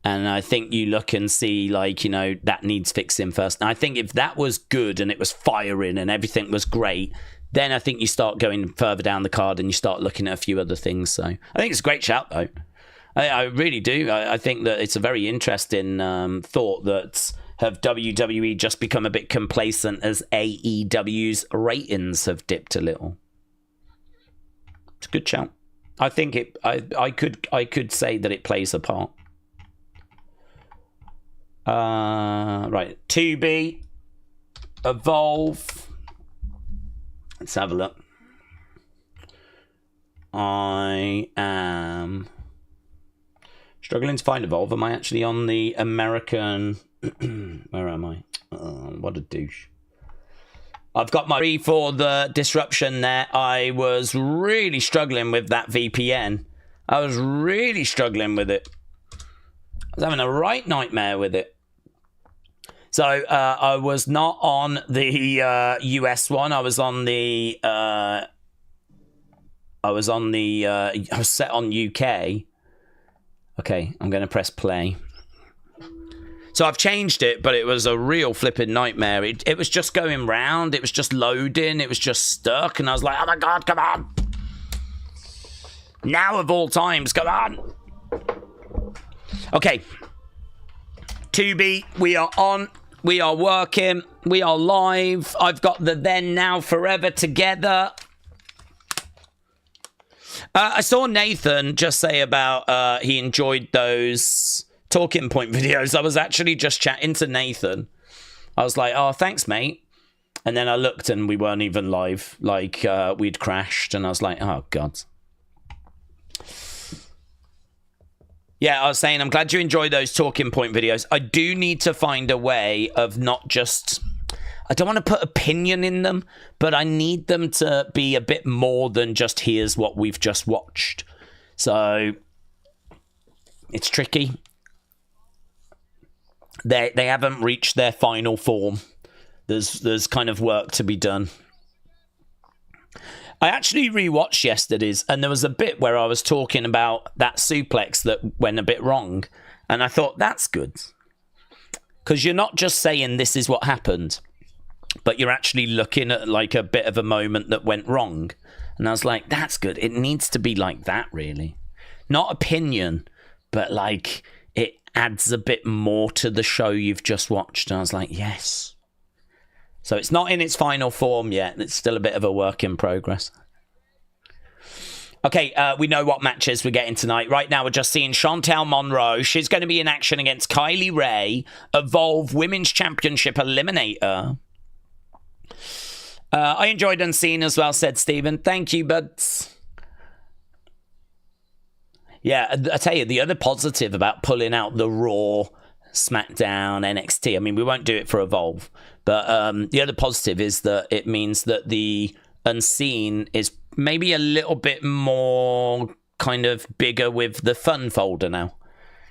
And I think you look and see, like, you know, that needs fixing first. And I think if that was good and it was firing and everything was great, then I think you start going further down the card and you start looking at a few other things. So I think it's a great shout, though. I really do. I think that it's a very interesting thought that have WWE just become a bit complacent as AEW's ratings have dipped a little. It's a good shout. I think it. I could say that it plays a part. Right, 2B, Evolve. Let's have a look. I am struggling to find Evolve. Am I actually on the American? Where am I? What a douche. I've got my free for the disruption there. I was really struggling with that VPN. I was really struggling with it. I was having a right nightmare with it. So I was not on the US one. I was set on UK. Okay, I'm going to press play. So I've changed it, but it was a real flipping nightmare. It was just going round. It was just loading. It was just stuck. And I was like, oh my God, come on. Now of all times, come on. Okay. 2B, we are on. We are working. We are live. I've got the then, now, forever together. I saw Nathan just say about he enjoyed those talking point videos. I was actually just chatting to Nathan. I was like, oh, thanks, mate. And then I looked and we weren't even live. Like, we'd crashed. And I was like, oh, God. Yeah, I was saying, I'm glad you enjoyed those talking point videos. I do need to find a way of not just... I don't want to put opinion in them, but I need them to be a bit more than just here's what we've just watched. So, it's tricky. They haven't reached their final form. There's kind of work to be done. I actually rewatched yesterday's, and there was a bit where I was talking about that suplex that went a bit wrong, and I thought, that's good. Because you're not just saying this is what happened, but you're actually looking at like a bit of a moment that went wrong. And I was like, that's good. It needs to be like that, really. Not opinion, but like it adds a bit more to the show you've just watched. And I was like, yes. So it's not in its final form yet. It's still a bit of a work in progress. Okay, we know what matches we're getting tonight. Right now, we're just seeing Shantel Monroe. She's going to be in action against Kylie Ray. Evolve Women's Championship Eliminator. I enjoyed Unseen as well, said Stephen. Thank you, buds. Yeah, I tell you, the other positive about pulling out the Raw, SmackDown, NXT, I mean, we won't do it for Evolve, but the other positive is that it means that the Unseen is maybe a little bit more kind of bigger with the fun folder now.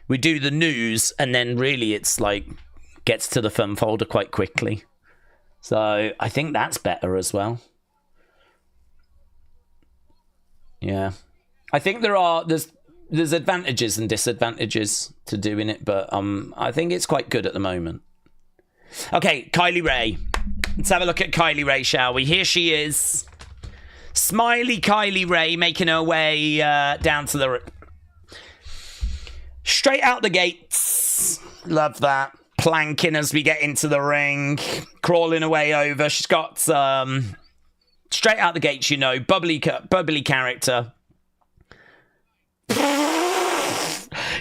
We do the news, and then really it's like gets to the fun folder quite quickly. So I think that's better as well. Yeah. I think there's advantages and disadvantages to doing it, but I think it's quite good at the moment. Okay, Kylie Ray. Let's have a look at Kylie Ray, shall we? Here she is. Smiley Kylie Ray making her way down to the... Straight out the gates. Love that. Planking as we get into the ring. Crawling away over. She's got straight out the gates, you know. Bubbly character.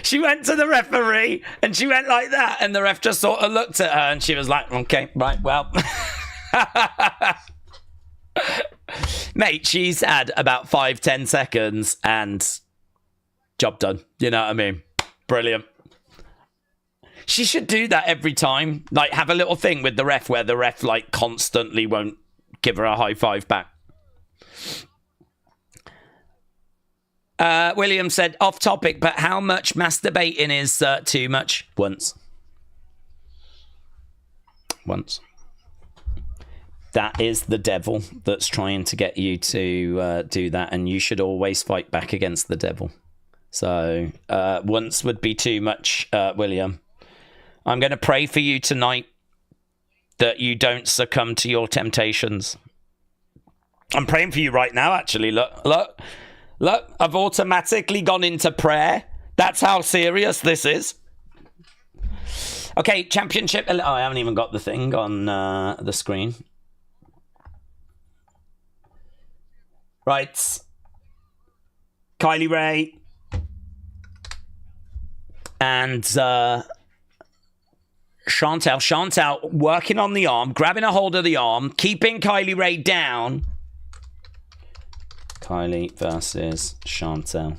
She went to the referee and she went like that, and the ref just sort of looked at her and she was like, okay, right, well. Mate, she's had about 5-10 seconds and job done. You know what I mean? Brilliant. She should do that every time. Like, have a little thing with the ref where the ref, like, constantly won't give her a high five back. William said, off topic, but how much masturbating is too much? Once. That is the devil that's trying to get you to do that, and you should always fight back against the devil. So, once would be too much, William. I'm going to pray for you tonight that you don't succumb to your temptations. I'm praying for you right now, actually. Look, I've automatically gone into prayer. That's how serious this is. Okay, championship. Oh, I haven't even got the thing on the screen. Right. Kylie Ray. And Shantel working on the arm, grabbing a hold of the arm, keeping Kylie Ray down. Kylie versus Shantel.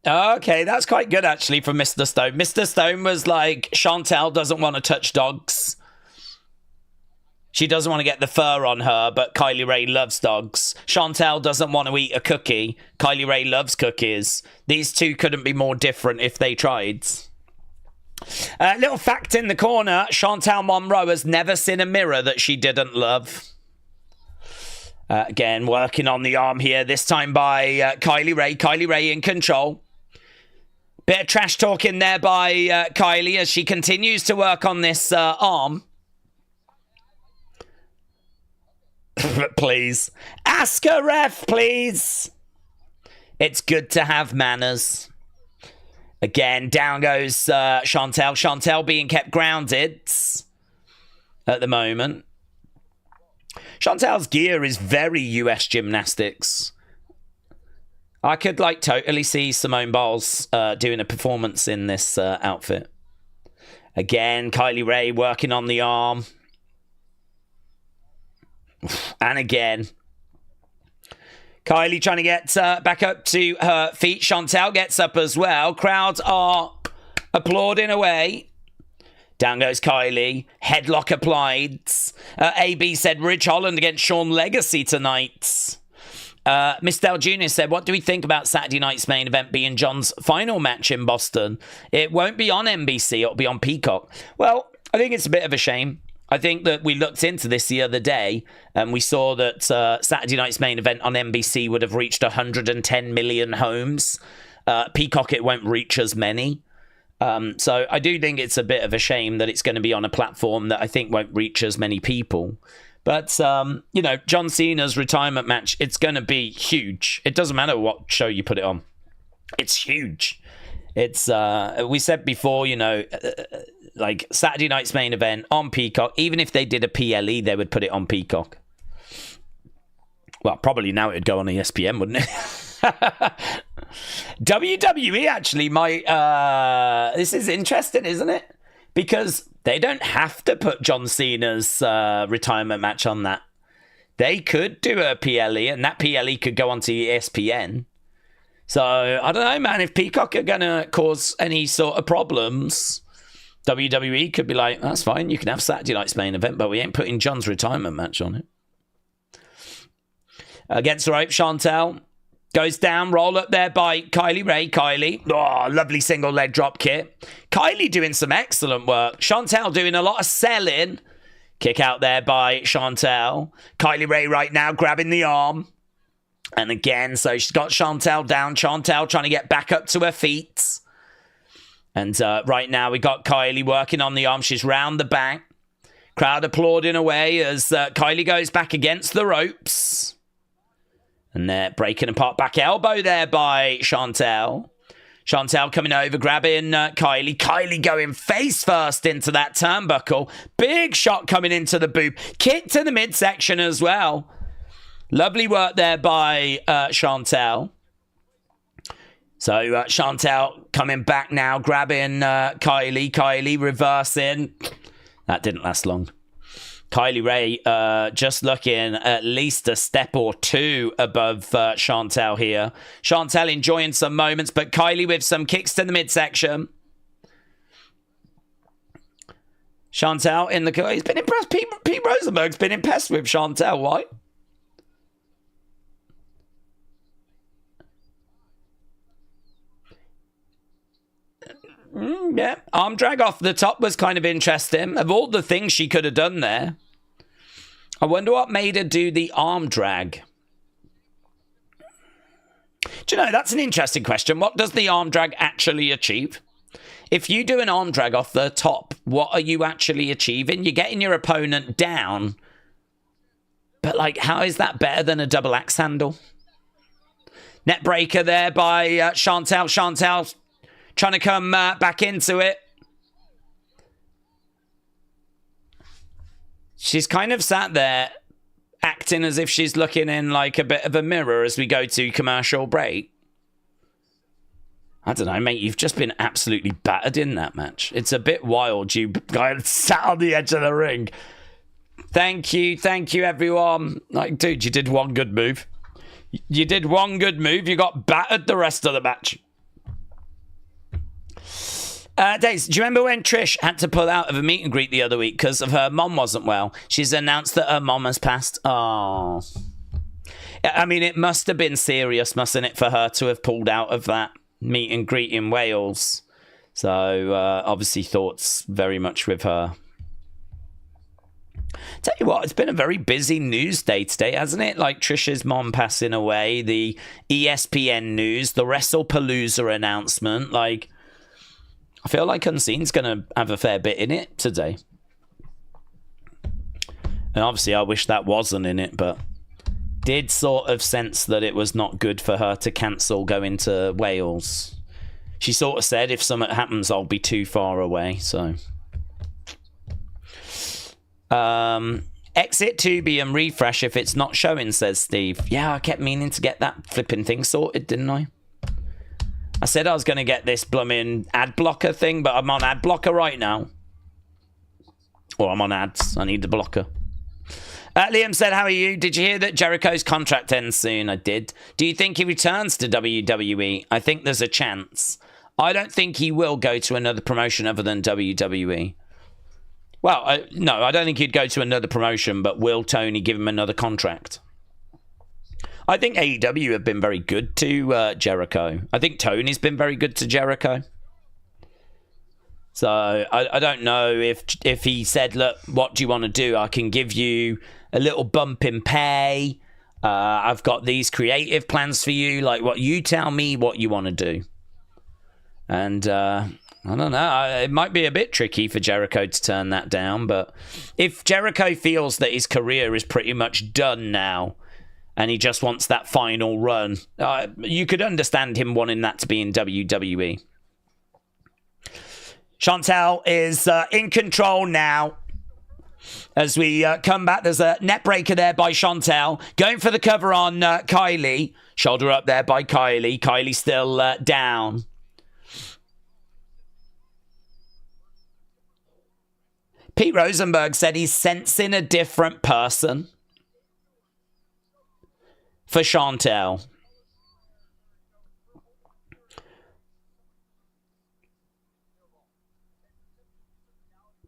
Okay, that's quite good, actually, from Mr. Stone. Mr. Stone was like, Shantel doesn't want to touch dogs. She doesn't want to get the fur on her, but Kylie Ray loves dogs. Shantel doesn't want to eat a cookie. Kylie Ray loves cookies. These two couldn't be more different if they tried. Little fact in the corner, Shantel Monroe has never seen a mirror that she didn't love. Again, working on the arm here, this time by Kylie Ray. Kylie Ray in control. Bit of trash talking there by Kylie as she continues to work on this arm. Please. Ask a ref, please. It's good to have manners. Again, down goes Shantel. Shantel being kept grounded at the moment. Chantel's gear is very US gymnastics. I could, like, totally see Simone Biles doing a performance in this outfit. Again, Kylie Ray working on the arm. And again. Kylie trying to get back up to her feet. Shantel gets up as well. Crowds are applauding away. Down goes Kylie. Headlock applied. AB said Ridge Holland against Shawn Legacy tonight. Miss Dell Jr. said, what do we think about Saturday night's main event being John's final match in Boston? It won't be on NBC. It'll be on Peacock. Well, I think it's a bit of a shame. I think that we looked into this the other day and we saw that Saturday night's main event on NBC would have reached 110 million homes. Peacock, it won't reach as many. So I do think it's a bit of a shame that it's going to be on a platform that I think won't reach as many people. But, you know, John Cena's retirement match, it's going to be huge. It doesn't matter what show you put it on. It's huge. It's, we said before, you know, like Saturday night's main event on Peacock. Even if they did a PLE, they would put it on Peacock. Well, probably now it'd go on ESPN, wouldn't it? WWE actually might, this is interesting, isn't it? Because they don't have to put John Cena's retirement match on that. They could do a PLE, and that PLE could go onto ESPN. So, I don't know, man. If Peacock are going to cause any sort of problems, WWE could be like, that's fine. You can have Saturday night's main event, but we ain't putting John's retirement match on it. Against the rope, Shantel goes down, roll up there by Kylie Ray. Kylie, oh, lovely single leg drop kick. Kylie doing some excellent work. Shantel doing a lot of selling. Kick out there by Shantel. Kylie Ray right now grabbing the arm. And again, so she's got Shantel down. Shantel trying to get back up to her feet. And right now we got Kylie working on the arm. She's round the back. Crowd applauding away as Kylie goes back against the ropes. And they're breaking apart. Back elbow there by Shantel. Shantel coming over, grabbing Kylie. Kylie going face first into that turnbuckle. Big shot coming into the boob. Kick to the midsection as well. Lovely work there by Shantel. So Shantel coming back now, grabbing Kylie. Kylie reversing. That didn't last long. Kylie Ray just looking at least a step or two above Shantel here. Shantel enjoying some moments, but Kylie with some kicks to the midsection. Shantel in the... He's been impressed. Pete Rosenberg's been impressed with Shantel. Why? Yeah, arm drag off the top was kind of interesting. Of all the things she could have done there, I wonder what made her do the arm drag. Do you know, that's an interesting question. What does the arm drag actually achieve? If you do an arm drag off the top, what are you actually achieving? You're getting your opponent down. But, like, how is that better than a double axe handle? Net breaker there by Shantel. Shantel trying to come back into it. She's kind of sat there acting as if she's looking in like a bit of a mirror as we go to commercial break. I don't know, mate. You've just been absolutely battered in that match. It's a bit wild. You guys sat on the edge of the ring. Thank you, everyone. Like, dude, you did one good move. You did one good move. You got battered the rest of the match. Daze, do you remember when Trish had to pull out of a meet and greet the other week because of her mom wasn't well? She's announced that her mom has passed. Oh. I mean, it must have been serious, mustn't it, for her to have pulled out of that meet and greet in Wales. So, obviously, thoughts very much with her. Tell you what, it's been a very busy news day today, hasn't it? Like Trish's mom passing away, the ESPN news, the WrestlePalooza announcement, like... I feel like Unseen's going to have a fair bit in it today. And obviously, I wish that wasn't in it, but did sort of sense that it was not good for her to cancel going to Wales. She sort of said, if something happens, I'll be too far away, so... Exit Tubi and refresh if it's not showing, says Steve. Yeah, I kept meaning to get that flipping thing sorted, didn't I? I said I was going to get this blooming ad blocker thing, but I'm on ad blocker right now. Or I'm on ads. I need the blocker. Liam said, how are you? Did you hear that Jericho's contract ends soon? I did. Do you think he returns to WWE? I think there's a chance. I don't think he will go to another promotion other than WWE. Well, no, I don't think he'd go to another promotion, but will Tony give him another contract? I think AEW have been very good to Jericho. I think Tony's been very good to Jericho. So I don't know if he said, look, what do you want to do? I can give you a little bump in pay. I've got these creative plans for you. Like, what you tell me what you want to do. And I don't know. It might be a bit tricky for Jericho to turn that down. But if Jericho feels that his career is pretty much done now, and he just wants that final run, you could understand him wanting that to be in WWE. Shantel is in control now. As we come back, there's a net breaker there by Shantel. Going for the cover on Kylie. Shoulder up there by Kylie. Kylie still down. Pete Rosenberg said he's sensing a different person for Shantel.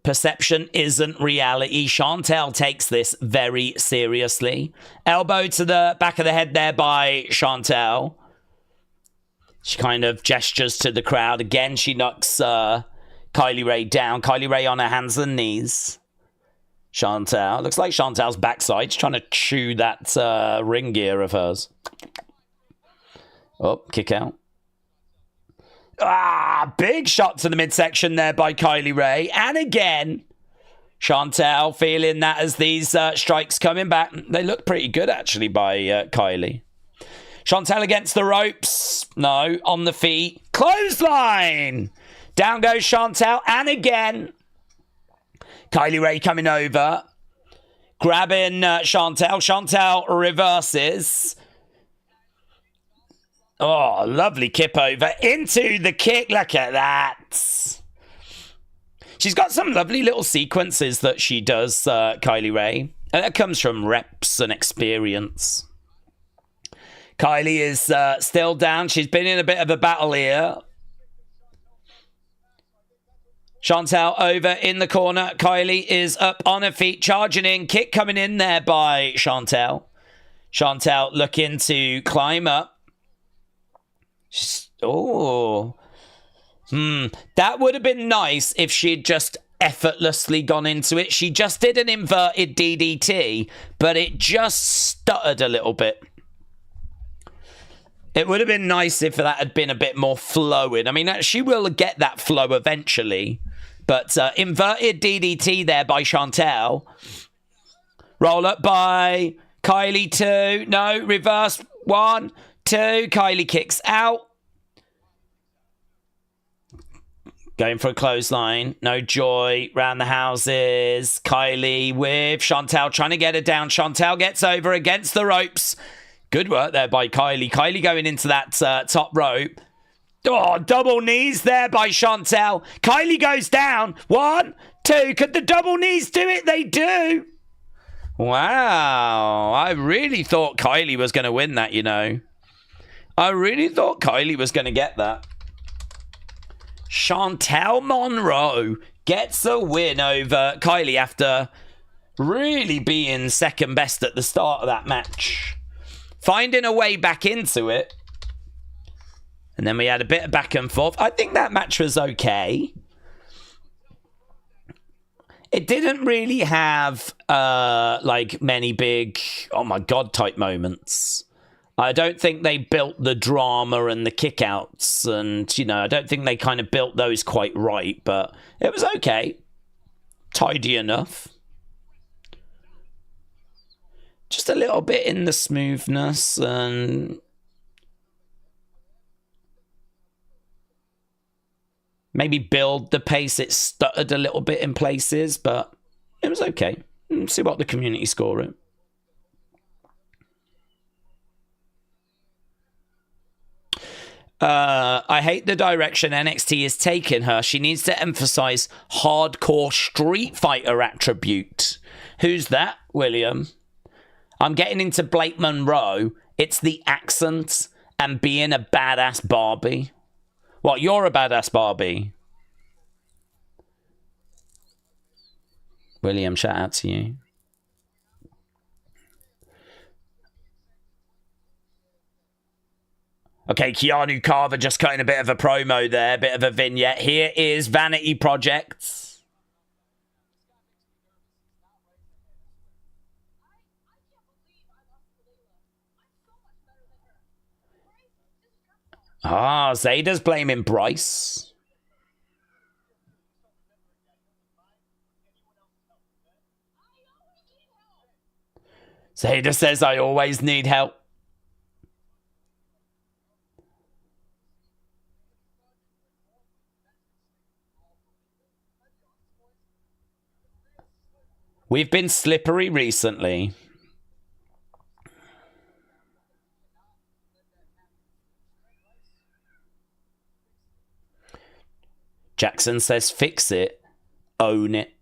Perception isn't reality. Shantel takes this very seriously. Elbow to the back of the head there by Shantel. She kind of gestures to the crowd. Again, she knocks Kylie Ray down. Kylie Ray on her hands and knees. Shantel. Looks like Chantel's backside. She's trying to chew that ring gear of hers. Oh, kick out. Big shot to the midsection there by Kylie Ray. And again, Shantel feeling that as these strikes coming back. They look pretty good, actually, by Kylie. Shantel against the ropes. No, on the feet. Clothesline! Down goes Shantel. And again... Kylie Ray coming over, grabbing Shantel. Shantel reverses. Oh, lovely kip over into the kick. Look at that. She's got some lovely little sequences that she does, Kylie Ray. And that comes from reps and experience. Kylie is still down. She's been in a bit of a battle here. Shantel over in the corner. Kylie is up on her feet, charging in. Kick coming in there by Shantel. Shantel looking to climb up. Oh. That would have been nice if she'd just effortlessly gone into it. She just did an inverted DDT, but it just stuttered a little bit. It would have been nice if that had been a bit more flowing. I mean, she will get that flow eventually. But inverted DDT there by Shantel. Roll up by Kylie 2. No, reverse 1, 2. Kylie kicks out. Going for a clothesline. No joy. Round the houses. Kylie with Shantel trying to get her down. Shantel gets over against the ropes. Good work there by Kylie. Kylie going into that top rope. Oh, double knees there by Shantel. Kylie goes down. 1, 2. Could the double knees do it? They do. Wow. I really thought Kylie was going to win that, you know. I really thought Kylie was going to get that. Shantel Monroe gets a win over Kylie after really being second best at the start of that match. Finding a way back into it. And then we had a bit of back and forth. I think that match was okay. It didn't really have like many big, oh my God type moments. I don't think they built the drama and the kickouts, and, you know, I don't think they kind of built those quite right, but it was okay. Tidy enough. Just a little bit in the smoothness, and maybe build the pace. It stuttered a little bit in places, but it was okay. Let's see what the community score it. I hate the direction NXT is taking her. She needs to emphasize hardcore Street Fighter attribute. Who's that, William? I'm getting into Blake Monroe. It's the accent and being a badass Barbie. What, you're a badass Barbie? William, shout out to you. Okay, Keanu Carver just cutting a bit of a promo there, a bit of a vignette. Here is Vanity Projects. Ah, Zayda's blaming Bryce. Zayda says, I always need help. We've been slippery recently. Jackson says, fix it. Own it.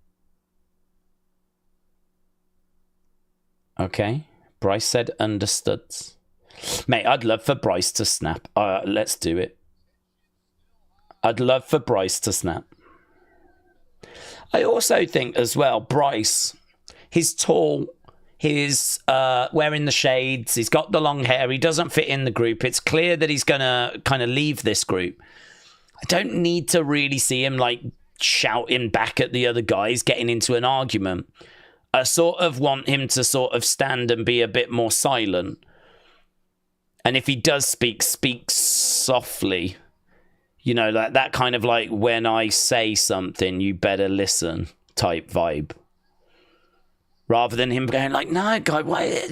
Okay. Bryce said, understood. Mate, I'd love for Bryce to snap. Let's do it. I'd love for Bryce to snap. I also think as well, Bryce, he's tall, he's wearing the shades, he's got the long hair, he doesn't fit in the group. It's clear that he's going to kind of leave this group. I don't need to really see him like shouting back at the other guys, getting into an argument. I sort of want him to sort of stand and be a bit more silent. And if he does speak softly. You know, like that kind of like, when I say something, you better listen type vibe. Rather than him going like, no, guy, why?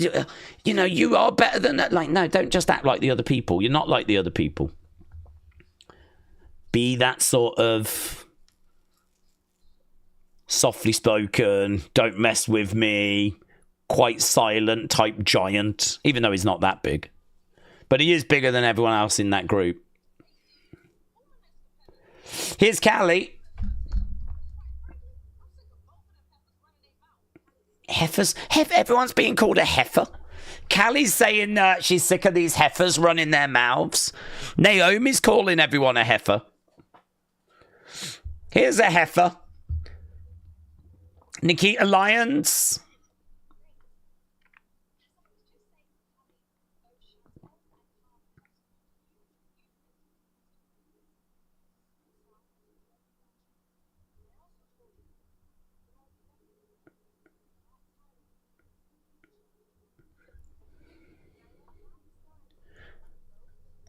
You know, you are better than that. Like, no, don't just act like the other people. You're not like the other people. Be that sort of softly spoken, don't mess with me, quite silent type giant, even though he's not that big. But he is bigger than everyone else in that group. Here's Callie. Heifers. Everyone's being called a heifer. Callie's saying she's sick of these heifers running their mouths. Naomi's calling everyone a heifer. Here's a heifer. Nikita Lyons.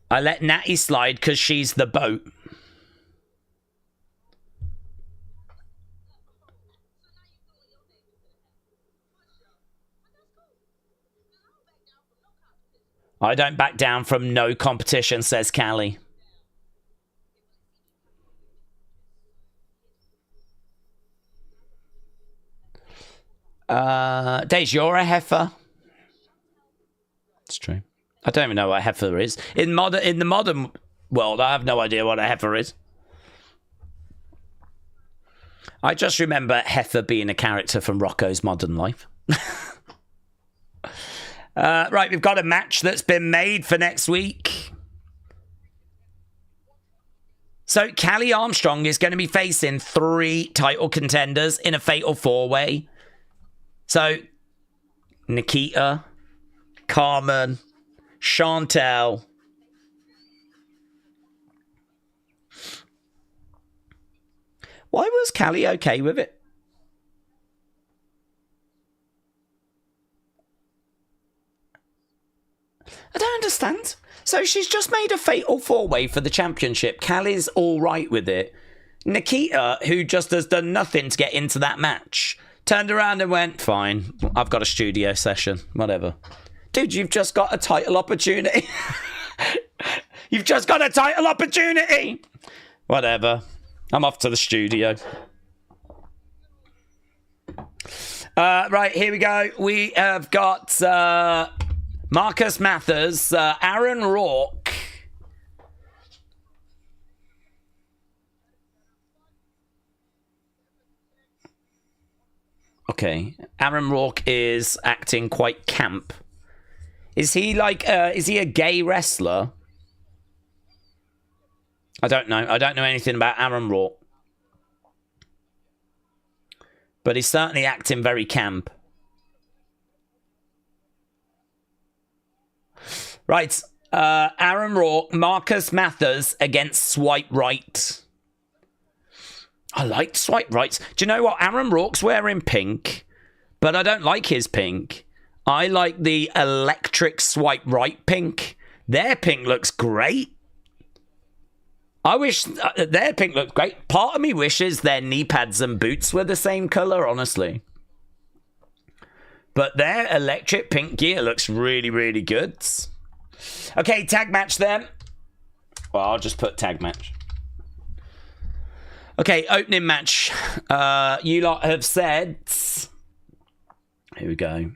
I let Natty slide because she's the boat. I don't back down from no competition, says Callie. Daze, you're a heifer. It's true. I don't even know what a heifer is. In the modern world, I have no idea what a heifer is. I just remember Heifer being a character from Rocco's Modern Life. Right, we've got a match that's been made for next week. So, Callie Armstrong is going to be facing 3 title contenders in a fatal 4-way. So, Nikita, Carmen, Shantel. Why was Callie okay with it? I don't understand. So she's just made a fatal 4-way for the championship. Callie's all right with it. Nikita, who just has done nothing to get into that match, turned around and went, fine, I've got a studio session, whatever. Dude, you've just got a title opportunity. You've just got a title opportunity. Whatever. I'm off to the studio. Right, here we go. We have got Marcus Mathers, Aaron Rourke. Okay, Aaron Rourke is acting quite camp. Is he like, is he a gay wrestler? I don't know. I don't know anything about Aaron Rourke. But he's certainly acting very camp. Right. Aaron Rourke, Marcus Mathers against Swipe Right. I liked Swipe Right. Do you know what? Aaron Rourke's wearing pink, but I don't like his pink. I like the electric Swipe Right pink. Their pink looks great. I wish their pink looked great. Part of me wishes their knee pads and boots were the same colour, honestly. But their electric pink gear looks really, really good. Okay, tag match then. Well, I'll just put tag match. Okay, opening match. You lot have said... Here we go.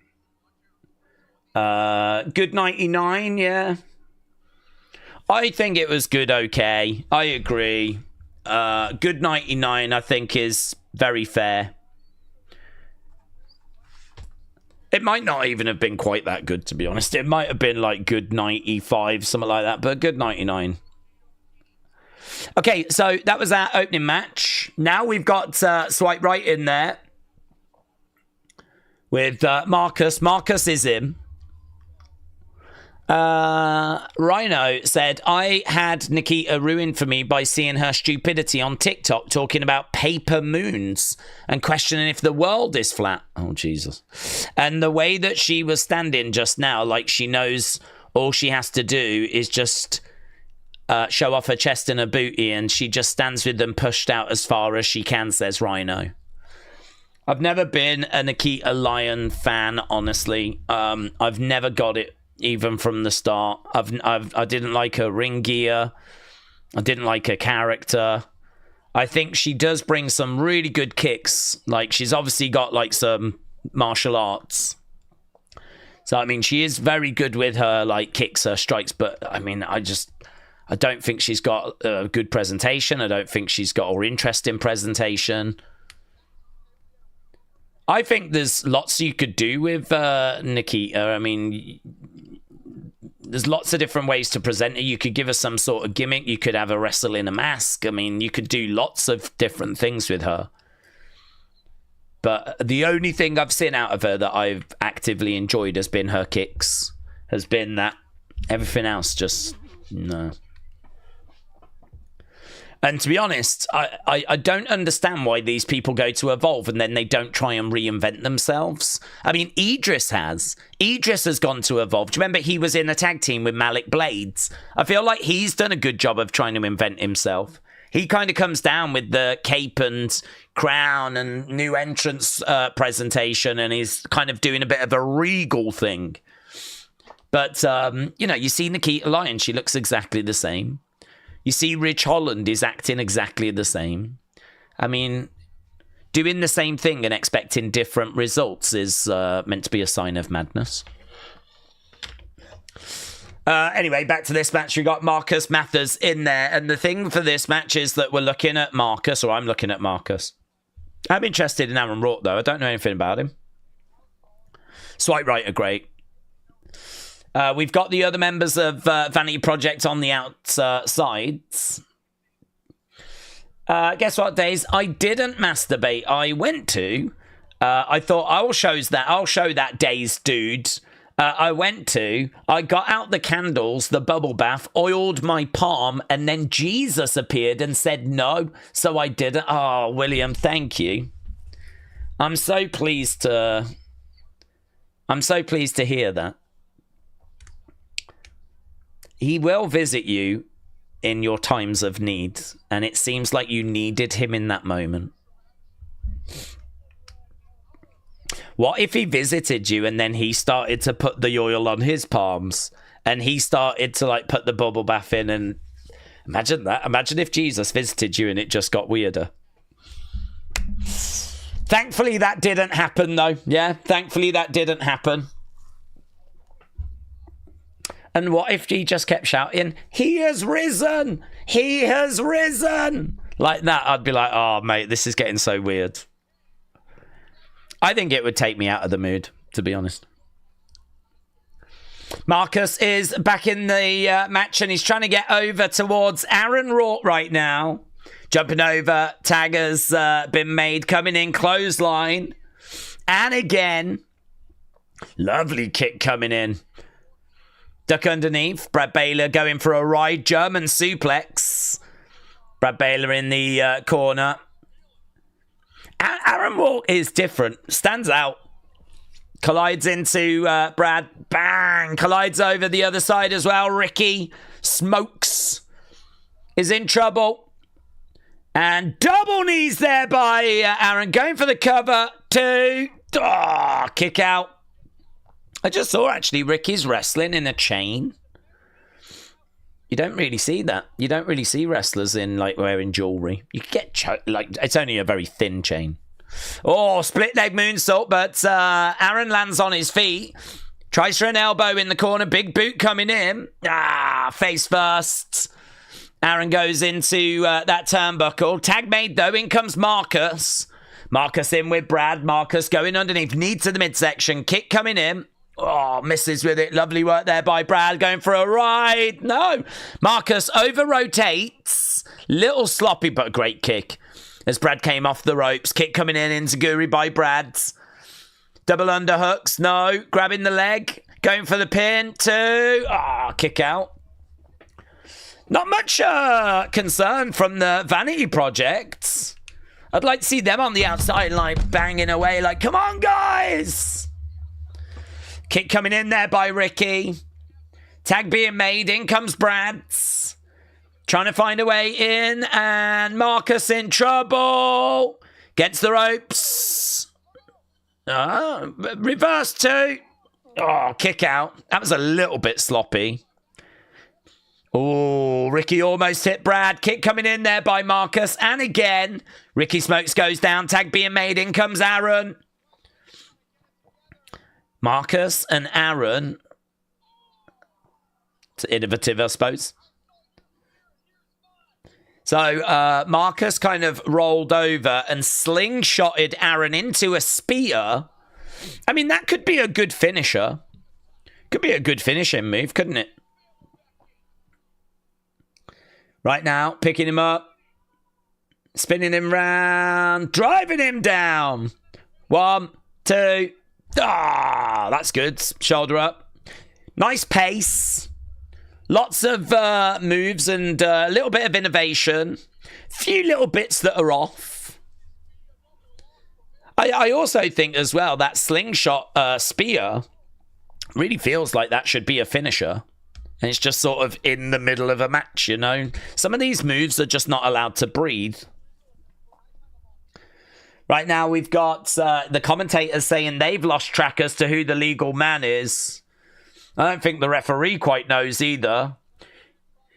Good 99, yeah. I think it was good, okay. I agree. Good 99, I think, is very fair. It might not even have been quite that good, to be honest. It might have been like good 95, something like that, but good 99. Okay, so that was our opening match. Now we've got Swipe Right in there with Marcus. Marcus is in. Rhino said, I had Nikita ruined for me by seeing her stupidity on TikTok talking about paper moons and questioning if the world is flat. Oh, Jesus. And the way that she was standing just now, like she knows all she has to do is just show off her chest and her booty, and she just stands with them pushed out as far as she can, says Rhino. I've never been a Nikita Lion fan, honestly. I've never got it. Even from the start, I didn't like her ring gear. I didn't like her character. I think she does bring some really good kicks. Like, she's obviously got like some martial arts. So, I mean, she is very good with her like kicks, her strikes. But I mean, I don't think she's got a good presentation. I don't think she's got an interesting presentation. I think there's lots you could do with Nikita. I mean, there's lots of different ways to present it. You could give her some sort of gimmick. You could have her wrestle in a mask. I mean, you could do lots of different things with her. But the only thing I've seen out of her that I've actively enjoyed has been her kicks. Has been that. Everything else just, no. And to be honest, I don't understand why these people go to Evolve and then they don't try and reinvent themselves. I mean, Idris has. Idris has gone to Evolve. Do you remember he was in a tag team with Malik Blades? I feel like he's done a good job of trying to invent himself. He kind of comes down with the cape and crown and new entrance presentation, and he's kind of doing a bit of a regal thing. But, you know, you see Nikita Lyon, she looks exactly the same. You see Ridge Holland is acting exactly the same. I mean, doing the same thing and expecting different results is meant to be a sign of madness. Anyway, back to this match. We got Marcus Mathers in there. And the thing for this match is that we're looking at Marcus, or I'm looking at Marcus. I'm interested in Aaron Rourke, though. I don't know anything about him. Swipe right are great. We've got the other members of Vanity Project on the outsides. Guess what, Daze? I didn't masturbate. I went to. I thought I'll show that Daze dude. I got out the candles, the bubble bath, oiled my palm, and then Jesus appeared and said no. So I didn't. Oh, William, thank you. I'm so pleased to hear that. He will visit you in your times of need, and it seems like you needed him in that moment. What if he visited you and then he started to put the oil on his palms and he started to like put the bubble bath in? And imagine that. Imagine if Jesus visited you and it just got weirder. Thankfully that didn't happen though. Yeah, thankfully that didn't happen. And what if he just kept shouting, "He has risen! He has risen!" Like that, I'd be like, oh, mate, this is getting so weird. I think it would take me out of the mood, to be honest. Marcus is back in the match, and he's trying to get over towards Aaron Rourke right now. Jumping over, tag has been made, coming in, clothesline. And again, lovely kick coming in. Duck underneath. Brad Baylor going for a ride. German suplex. Brad Baylor in the corner. Aaron Rourke is different. Stands out. Collides into Brad. Bang. Collides over the other side as well. Ricky smokes. Is in trouble. And double knees there by Aaron. Going for the cover. 2. Oh, kick out. I just saw, actually, Ricky's wrestling in a chain. You don't really see that. You don't really see wrestlers in, like, wearing jewellery. You could get, it's only a very thin chain. Oh, split leg moonsault, but Aaron lands on his feet. Tries for an elbow in the corner. Big boot coming in. Face first. Aaron goes into that turnbuckle. Tag made, though. In comes Marcus. Marcus in with Brad. Marcus going underneath. Knee to the midsection. Kick coming in. Oh, misses with it. Lovely work there by Brad. Going for a ride. No. Marcus over-rotates. Little sloppy, but great kick. As Brad came off the ropes. Kick coming in. Enziguri by Brad. Double underhooks. No. Grabbing the leg. Going for the pin. 2. Kick out. Not much concern from the Vanity Project. I'd like to see them on the outside, like, banging away. Like, come on, guys. Kick coming in there by Ricky. Tag being made. In comes Brad. Trying to find a way in. And Marcus in trouble. Gets the ropes. Reverse 2. Oh, kick out. That was a little bit sloppy. Oh, Ricky almost hit Brad. Kick coming in there by Marcus. And again, Ricky Smokes goes down. Tag being made. In comes Aaron. Marcus and Aaron. It's innovative, I suppose. So Marcus kind of rolled over and slingshotted Aaron into a spear. I mean, that could be a good finisher. Could be a good finishing move, couldn't it? Right now, picking him up. Spinning him round. Driving him down. 1, 2. Ah, that's good. Shoulder up. Nice pace. Lots of moves and a little bit of innovation. Few little bits that are off. I also think as well that slingshot spear really feels like that should be a finisher. And it's just sort of in the middle of a match, you know. Some of these moves are just not allowed to breathe. Right now we've got the commentators saying they've lost track as to who the legal man is. I don't think the referee quite knows either.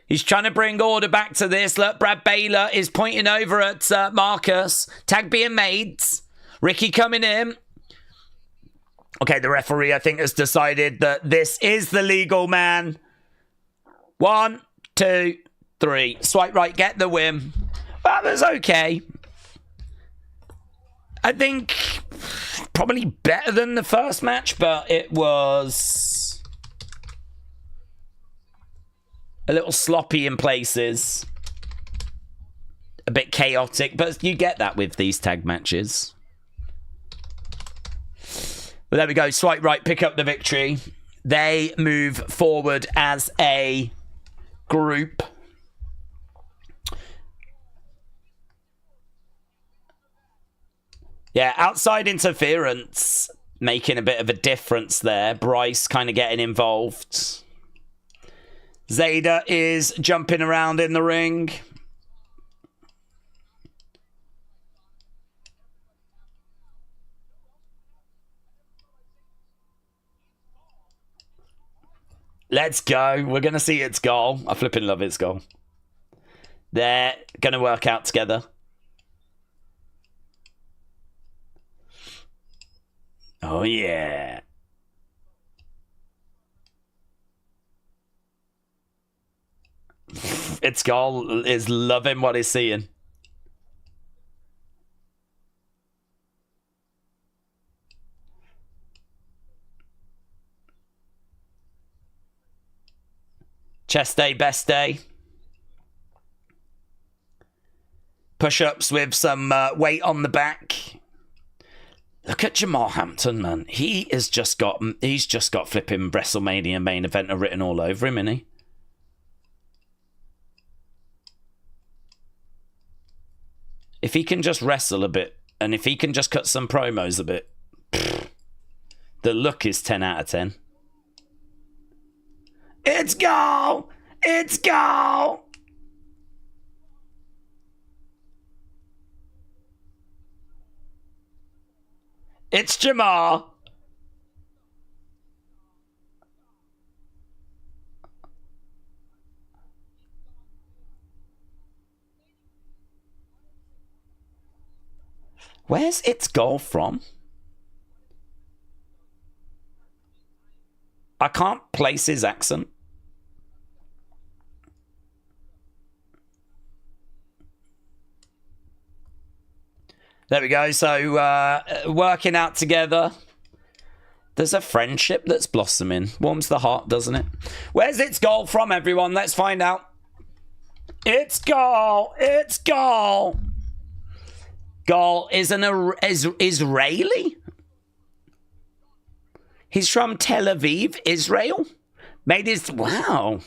He's trying to bring order back to this. Look, Brad Baylor is pointing over at Marcus. Tag being made. Ricky coming in. Okay, the referee, I think, has decided that this is the legal man. 1, 2, 3. Swipe right, get the win. That was okay. I think probably better than the first match, but it was a little sloppy in places. A bit chaotic, but you get that with these tag matches. But there we go. Swipe right, pick up the victory. They move forward as a group. Yeah, outside interference making a bit of a difference there. Bryce kind of getting involved. Zayda is jumping around in the ring. Let's go. We're going to see its goal. I flipping love its goal. They're going to work out together. Oh, yeah. Its goal is loving what he's seeing. Chest day, best day. Push-ups with some weight on the back. Look at Jamal Hampton, man. He's just got flipping WrestleMania main eventer written all over him, innit? If he can just wrestle a bit, and if he can just cut some promos a bit, the look is 10 out of 10. It's goal! It's goal! It's Jamal. Where's its goal from? I can't place his accent. There we go. So, working out together. There's a friendship that's blossoming. Warms the heart, doesn't it? Where's its goal from, everyone? Let's find out. It's goal. It's goal. Goal is Israeli? He's from Tel Aviv, Israel. Made his... Wow.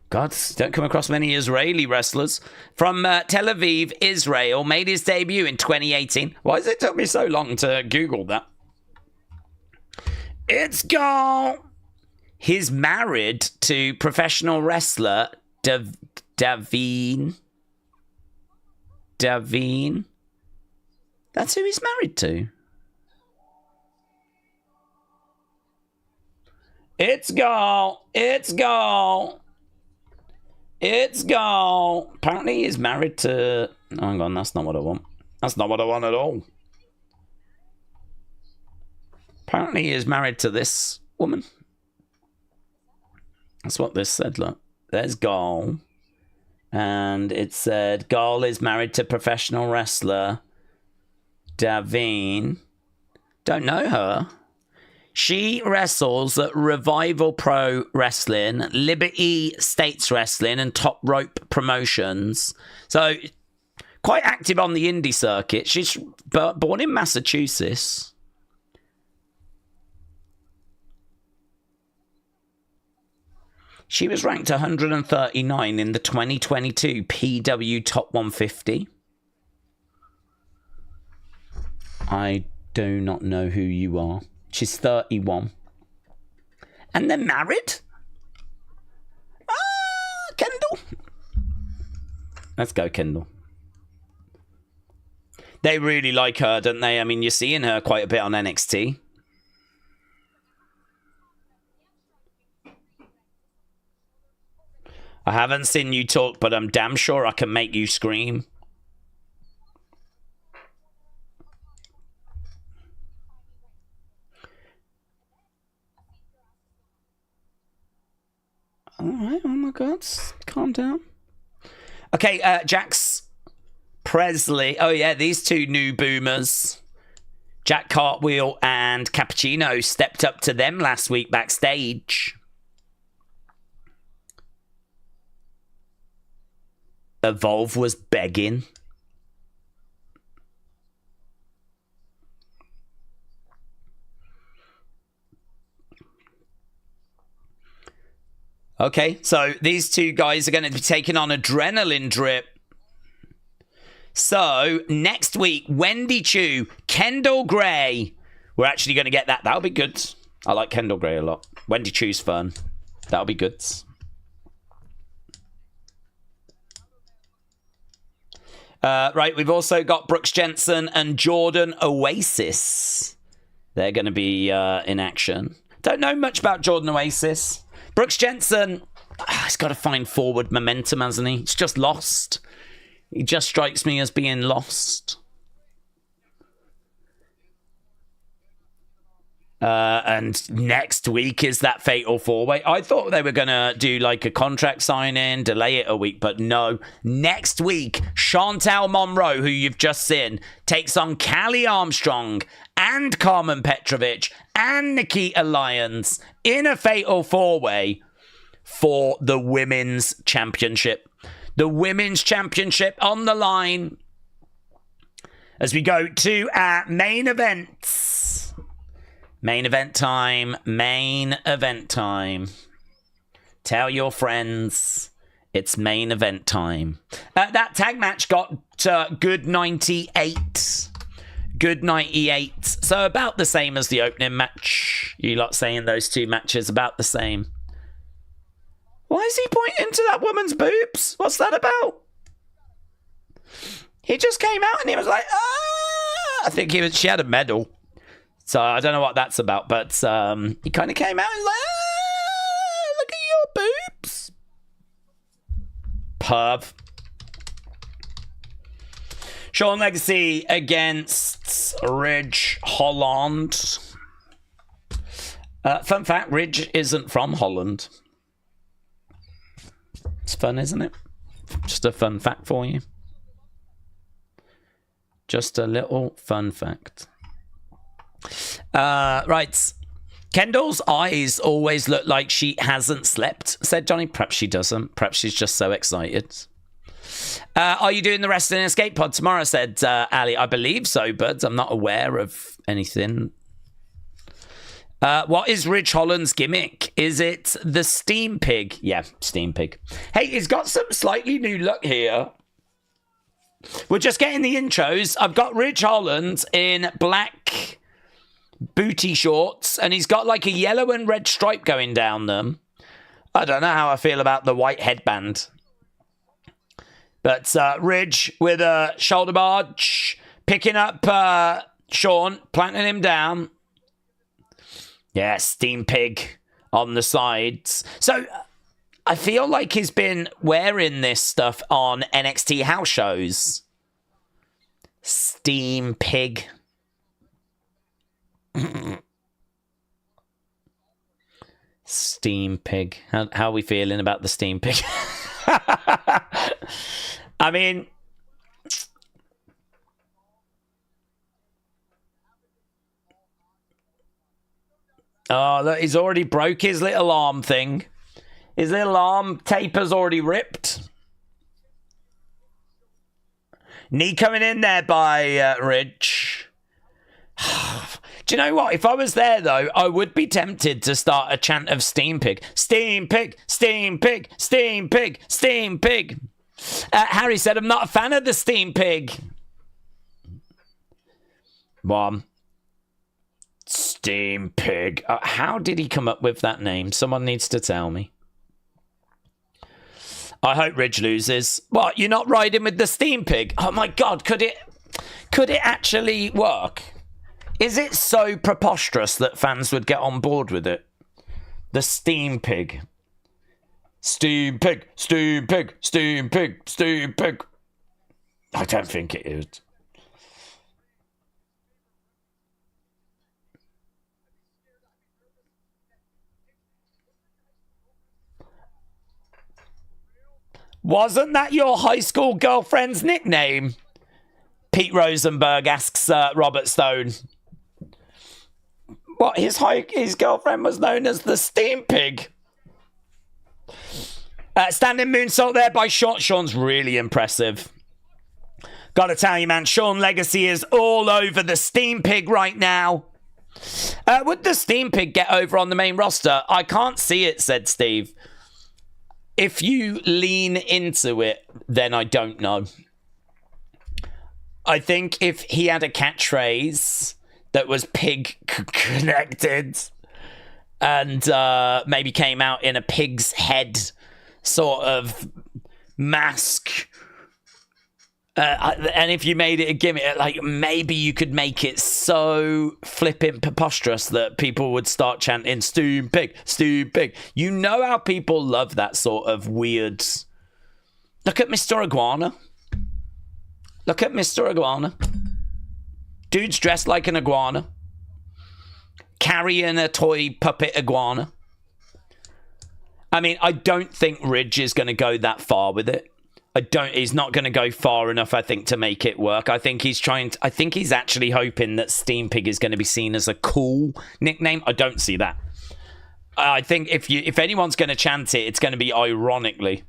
God, don't come across many Israeli wrestlers. From Tel Aviv, Israel, made his debut in 2018. Why does it take me so long to Google that? It's gone. He's married to professional wrestler Daveen. Daveen. That's who he's married to. It's gone. It's gone. It's gone. Apparently he's married to... Oh, hang on, that's not what I want. That's not what I want at all. Apparently he is married to this woman. That's what this said, look. There's goal. And it said, Gall is married to professional wrestler Davine. Don't know her. She wrestles at Revival Pro Wrestling, Liberty States Wrestling, and Top Rope Promotions. So, quite active on the indie circuit. She's born in Massachusetts. She was ranked 139 in the 2022 PW Top 150. I do not know who you are. She's 31. And they're married? Kendal. Let's go, Kendal. They really like her, don't they? I mean, you're seeing her quite a bit on NXT. I haven't seen you talk, but I'm damn sure I can make you scream. All right, oh my God, calm down. Okay, Jax Presley. Oh yeah, these two new boomers. Jack Cartwheel and Cappuccino stepped up to them last week backstage. Evolve was begging. Okay, so these two guys are going to be taking on Adrenaline Drip. So, next week, Wendy Choo, Kendal Gray. We're actually going to get that. That'll be good. I like Kendal Gray a lot. Wendy Choo's fun. That'll be good. Right, we've also got Brooks Jensen and Jordan Oasis. They're going to be in action. Don't know much about Jordan Oasis. Brooks Jensen, he's got to find forward momentum, hasn't he? He's just lost. He just strikes me as being lost. And next week is that fatal four-way. I thought they were going to do like a contract sign-in, delay it a week, but no. Next week, Shantel Monroe, who you've just seen, takes on Callie Armstrong and Carmen Petrovich and Nikita Lyons in a fatal four-way for the Women's Championship. The Women's Championship on the line as we go to our main events. Main event time. Main event time. Tell your friends it's main event time. That tag match got good 98. Good 98. So about the same as the opening match. You lot saying those two matches about the same. Why is he pointing to that woman's boobs? What's that about? He just came out and he was like, ah! I think she had a medal. So I don't know what that's about, but he kind of came out and was like, ah, look at your boobs. Perv. Shawn Legacy against Ridge Holland. Fun fact, Ridge isn't from Holland. It's fun, isn't it? Just a fun fact for you. Just a little fun fact. Right. Kendall's eyes always look like she hasn't slept, said Johnny. Perhaps she doesn't. Perhaps she's just so excited. Are you doing the Wrestling Escape Pod tomorrow, said Ali. I believe so, but I'm not aware of anything. What is Ridge Holland's gimmick? Is it the Steam Pig? Yeah, Steam Pig. Hey, he's got some slightly new look here. We're just getting the intros. I've got Ridge Holland in black booty shorts, and he's got like a yellow and red stripe going down them. I don't know how I feel about the white headband. But Ridge with a shoulder barge, picking up Shawn, planting him down. Yeah, Steam Pig on the sides. So I feel like he's been wearing this stuff on NXT house shows. Steam Pig. Steam Pig. How are we feeling about the Steam Pig? I mean, oh, look, he's already broke his little arm thing. His little arm taper's already ripped. Knee coming in there by Ridge. Do you know what? If I was there, though, I would be tempted to start a chant of Steam Pig. Steam Pig, Steam Pig, Steam Pig, Steam Pig. Harry said, I'm not a fan of the Steam Pig. One. Steam Pig. How did he come up with that name? Someone needs to tell me. I hope Ridge loses. What? You're not riding with the Steam Pig? Oh my God! Could it actually work? Is it so preposterous that fans would get on board with it? The Steam Pig. Steam Pig. Steam Pig. Steam Pig. Steam Pig. I don't think it is. Wasn't that your high school girlfriend's nickname? Pete Rosenberg asks Robert Stone. What, his girlfriend was known as the Steam Pig? Standing moonsault there by Shawn. Shawn's really impressive. Gotta tell you, man, Shawn Legacy is all over the Steam Pig right now. Would the Steam Pig get over on the main roster? I can't see it, said Steve. If you lean into it, then I don't know. I think if he had a catchphrase that was pig connected and maybe came out in a pig's head sort of mask, and if you made it a gimmick, like maybe you could make it so flipping preposterous that people would start chanting Steam Pig, Steam Pig. You know how people love that sort of weird. Look at Mr. Iguana. Look at Mr. Iguana. Dude's dressed like an iguana, carrying a toy puppet iguana. I mean, I don't think Ridge is going to go that far with it. He's not going to go far enough, I think, to make it work. I think he's actually hoping that Steam Pig is going to be seen as a cool nickname. I don't see that. I think if anyone's going to chant it, it's going to be ironically.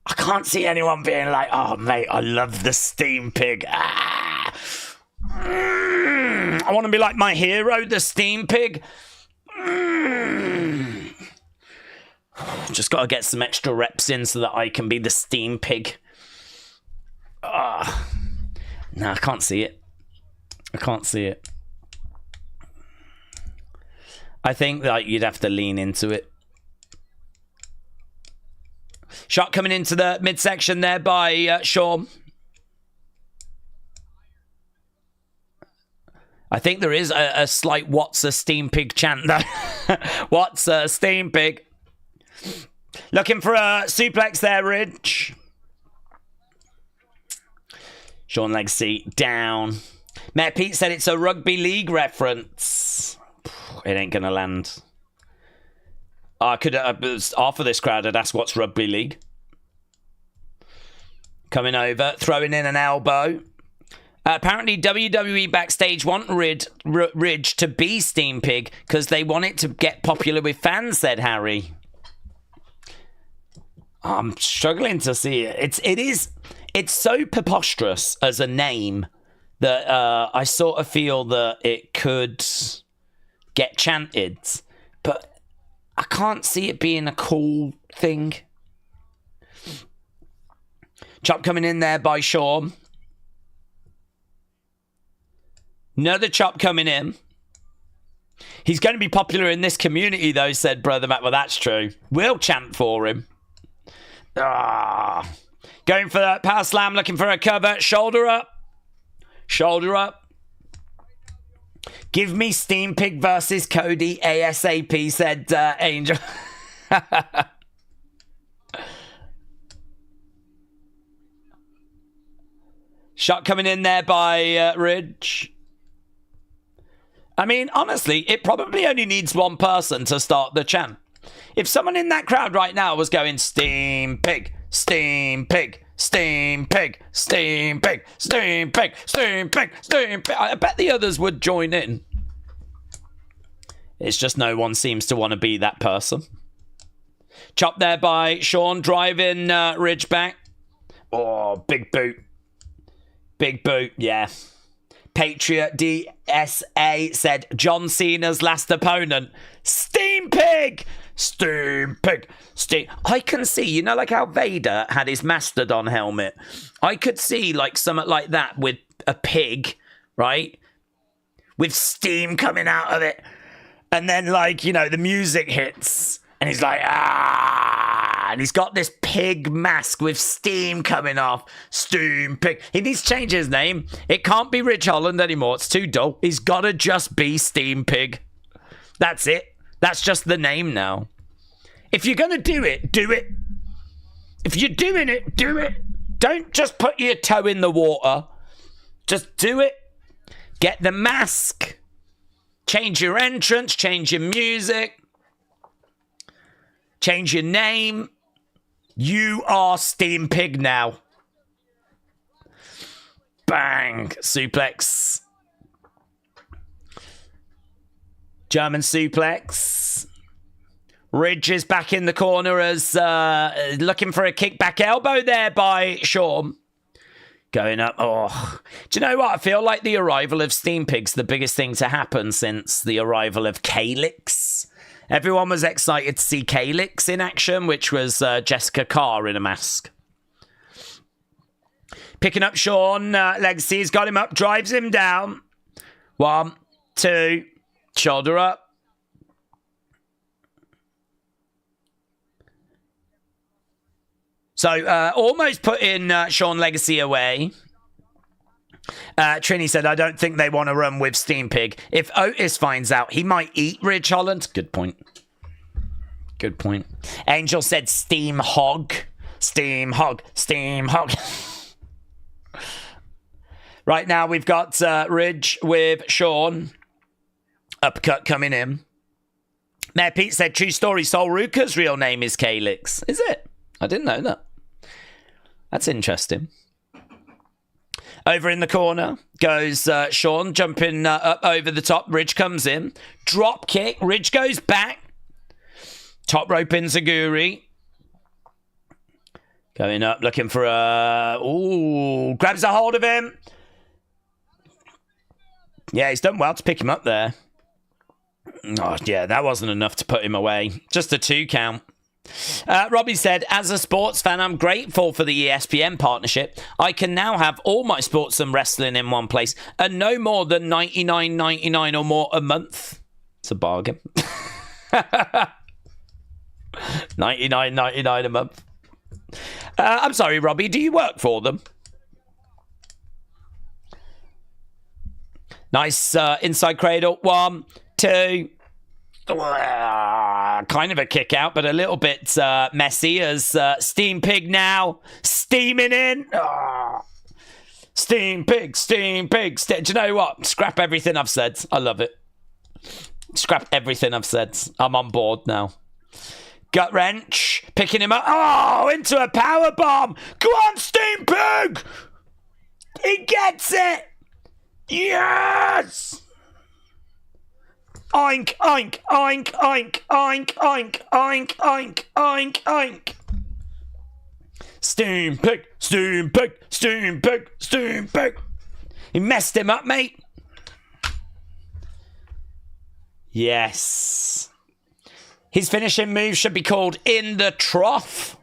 I can't see anyone being like, oh, mate, I love the Steam Pig. I want to be like my hero, the Steam Pig. Just got to get some extra reps in so that I can be the Steam Pig. No, I can't see it. I can't see it. I think that you'd have to lean into it. Shot coming into the midsection there by Shawn. I think there is a slight what's a Steam Pig chant though. What's a Steam Pig? Looking for a suplex there, Ridge. Shawn Legacy down. Matt Pete said it's a rugby league reference. It ain't gonna land. I could half of this crowd had asked what's rugby league. Coming over, throwing in an elbow. Apparently, WWE Backstage want Ridge to be Steam Pig because they want it to get popular with fans, said Harry. I'm struggling to see it. It's so preposterous as a name that I sort of feel that it could get chanted, but I can't see it being a cool thing. Chop coming in there by Shawn. Another chop coming in. He's going to be popular in this community, though, said Brother Matt. Well, that's true. We'll chant for him. Going for that power slam, looking for a cover. Shoulder up. Shoulder up. Give me Steam Pig versus Cody ASAP, said Angel. Shot coming in there by Ridge. I mean, honestly, it probably only needs one person to start the chant. If someone in that crowd right now was going, Steam Pig, Steam Pig, Steam Pig, Steam Pig, Steam Pig, Steam Pig, Steam Pig, I bet the others would join in. It's just no one seems to want to be that person. Chopped there by Shawn, driving Ridge back. Oh, big boot. Big boot, yeah. Patriot DSA said John Cena's last opponent. Steam Pig! Steam Pig! Steam. I can see, you know, like how Vader had his Mastodon helmet. I could see like something like that with a pig, right? With steam coming out of it. And then, like, you know, the music hits. And he's like, ah! And he's got this pig mask with steam coming off. Steam Pig. He needs to change his name. It can't be Ridge Holland anymore. It's too dull. He's got to just be Steam Pig. That's it. That's just the name now. If you're going to do it, do it. If you're doing it, do it. Don't just put your toe in the water. Just do it. Get the mask. Change your entrance. Change your music. Change your name. You are Steam Pig now. Bang. Suplex. German suplex. Ridge is back in the corner as looking for a kickback elbow there by Shawn. Going up. Oh, do you know what? I feel like the arrival of Steam Pig's the biggest thing to happen since the arrival of Calyx. Everyone was excited to see Calyx in action, which was Jessica Carr in a mask. Picking up Shawn. Legacy's got him up, drives him down. 1, 2, shoulder up. So, almost putting Shawn Legacy away. Trini said, I don't think they want to run with Steam Pig. If Otis finds out, he might eat Ridge Holland. Good point. Good point. Angel said Steam Hog. Steam Hog. Steam Hog. Right now, we've got Ridge with Shawn. Uppercut coming in. Mayor Pete said, true story, Sol Ruka's real name is Calyx. Is it? I didn't know that. That's interesting. Over in the corner goes Shawn, jumping up over the top. Ridge comes in. Drop kick. Ridge goes back. Top rope enziguri. Going up, looking for a... Ooh, grabs a hold of him. Yeah, he's done well to pick him up there. Oh, yeah, that wasn't enough to put him away. Just a 2 count. Robbie said, as a sports fan, I'm grateful for the ESPN partnership. I can now have all my sports and wrestling in one place and no more than $99.99 or more a month. It's a bargain. $99.99 a month. I'm sorry, Robbie, do you work for them? Nice inside cradle. 1, 2. Kind of a kick out, but a little bit messy as Steam Pig now steaming in. Steam Pig, Steam Pig. Do you know what? Scrap everything I've said. I love it. Scrap everything I've said. I'm on board now. Gut wrench. Picking him up. Oh, into a power bomb. Go on, Steam Pig. He gets it. Yes. Oink, oink, oink, oink, oink, oink, oink, oink, oink, oink. Steam Pig, Steam Pig, Steam Pig, Steam Pig. He messed him up, mate. Yes. His finishing move should be called In the Trough.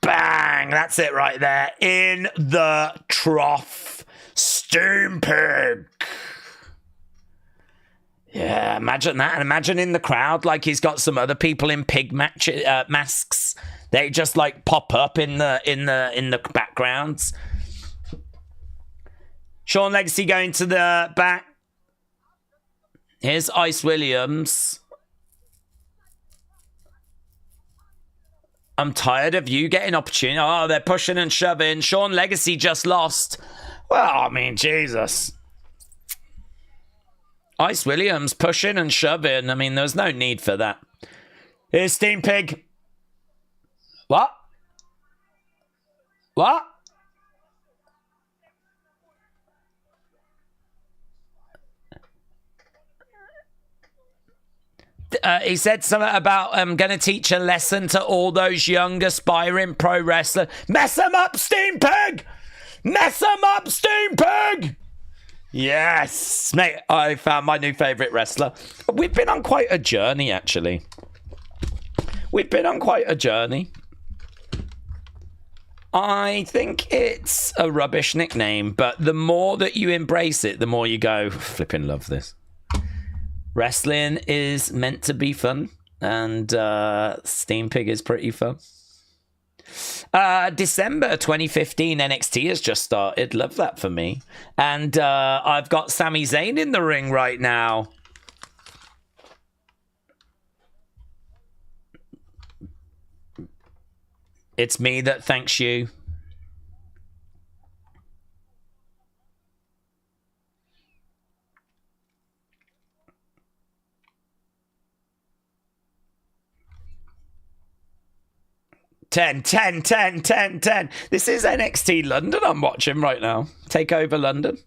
Bang, that's it right there. In the Trough. Steam Pig. Yeah, imagine that. And imagine in the crowd, like he's got some other people in pig masks. They just like pop up in the backgrounds. Shawn Legacy going to the back. Here's Ice Williams. I'm tired of you getting opportunity. Oh, they're pushing and shoving. Shawn Legacy just lost. Well, I mean, Jesus. Ice Williams pushing and shoving. I mean, there's no need for that. Here's Steam Pig. What? What? He said something about I'm going to teach a lesson to all those young aspiring pro wrestlers. Mess them up, Steam Pig! Mess them up, Steam Pig! Yes, mate, I found my new favourite wrestler. We've been on quite a journey, actually. We've been on quite a journey. I think it's a rubbish nickname, but the more that you embrace it, the more you go, flipping love this. Wrestling is meant to be fun, and Steam Pig is pretty fun. December 2015 NXT has just started. Love that for me. And I've got Sami Zayn in the ring right now. It's me that thanks you. Ten. This is NXT London I'm watching right now. Take over London.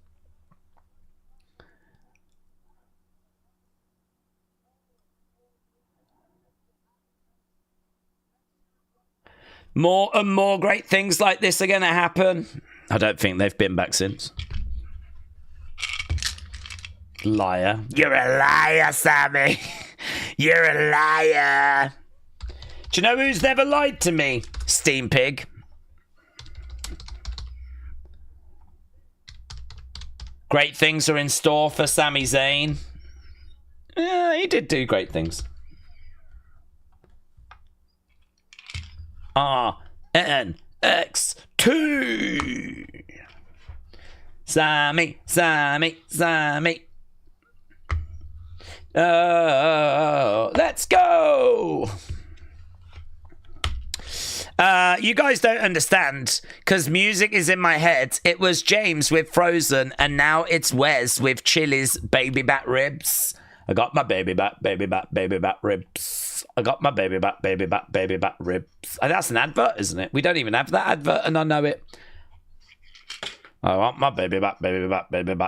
More and more great things like this are going to happen. I don't think they've been back since. Liar. You're a liar, Sammy. You're a liar. Do you know who's never lied to me? Steam Pig. Great things are in store for Sami Zayn. Yeah, he did do great things. RNX2. Sammy. Let's go. You guys don't understand, because music is in my head. It was James with Frozen, and now it's Wes with Chili's baby back ribs. I got my baby back ribs. I got my baby back ribs. And that's an advert, isn't it? We don't even have that advert, and I know it. I want my baby back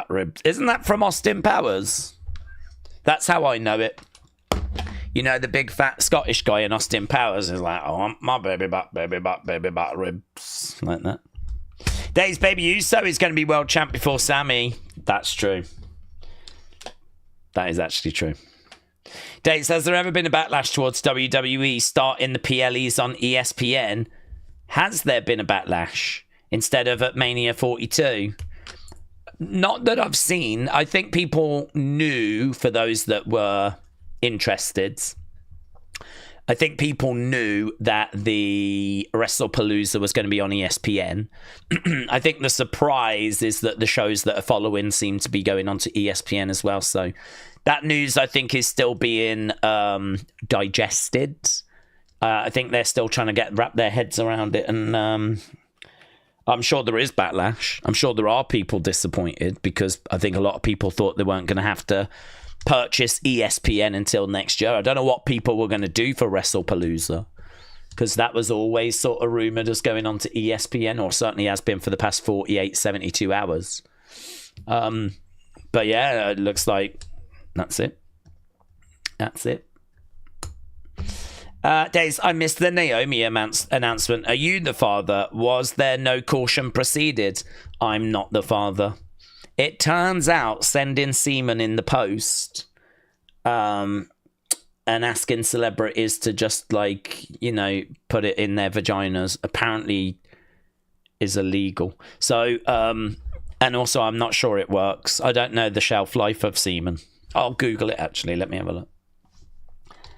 ribs. Isn't that from Austin Powers? That's how I know it. You know, the big fat Scottish guy in Austin Powers is like, I want my baby back ribs. Like that. Daze Baby Uso is going to be world champ before Sammy. That's true. That is actually true. Daze, has there ever been a backlash towards WWE starting the PLEs on ESPN? Has there been a backlash instead of at Mania 42? Not that I've seen. I think people knew, for those that were interested, I think people knew that the WrestlePalooza was going to be on ESPN. I think the surprise is that the shows that are following seem to be going on to ESPN as well. So that news, I think, is still being digested. I think they're still trying to wrap their heads around it. And I'm sure there is backlash. I'm sure there are people disappointed, because I think a lot of people thought they weren't going to have to purchase ESPN until next year. I don't know what people were going to do for WrestlePalooza, because that was always sort of rumoured as going on to ESPN, or certainly has been for the past 48, 72 hours. But yeah, it looks like that's it. That's it. Daze, I missed the Naomi announcement. Are you the father? Was there no caution proceeded? I'm not the father. It turns out sending semen in the post and asking celebrities to just, like, you know, put it in their vaginas apparently is illegal. So, and also I'm not sure it works. I don't know the shelf life of semen. I'll Google it, actually. Let me have a look.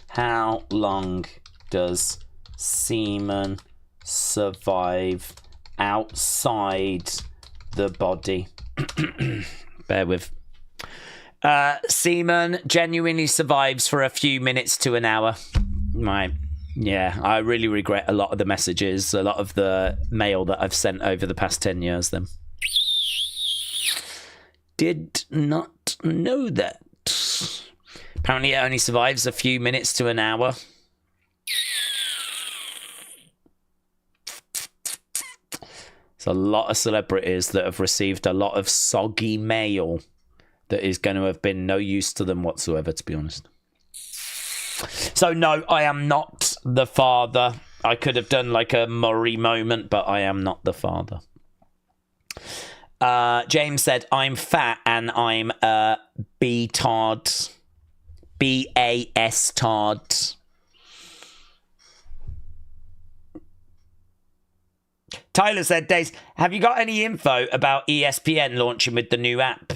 How long does semen survive outside the body? Bear with. Semen genuinely survives for a few minutes to an hour. Right. Yeah, I really regret a lot of the messages, a lot of the mail that I've sent over the past 10 years then. Did not know that. Apparently it only survives a few minutes to an hour. There's a lot of celebrities that have received a lot of soggy mail that is going to have been no use to them whatsoever, to be honest. So no, I am not the father. I could have done like a Murray moment, but I am not the father. James said, I'm fat and I'm a B-tard. B-A-S-tard. Tyler said, Daze, have you got any info about ESPN launching with the new app?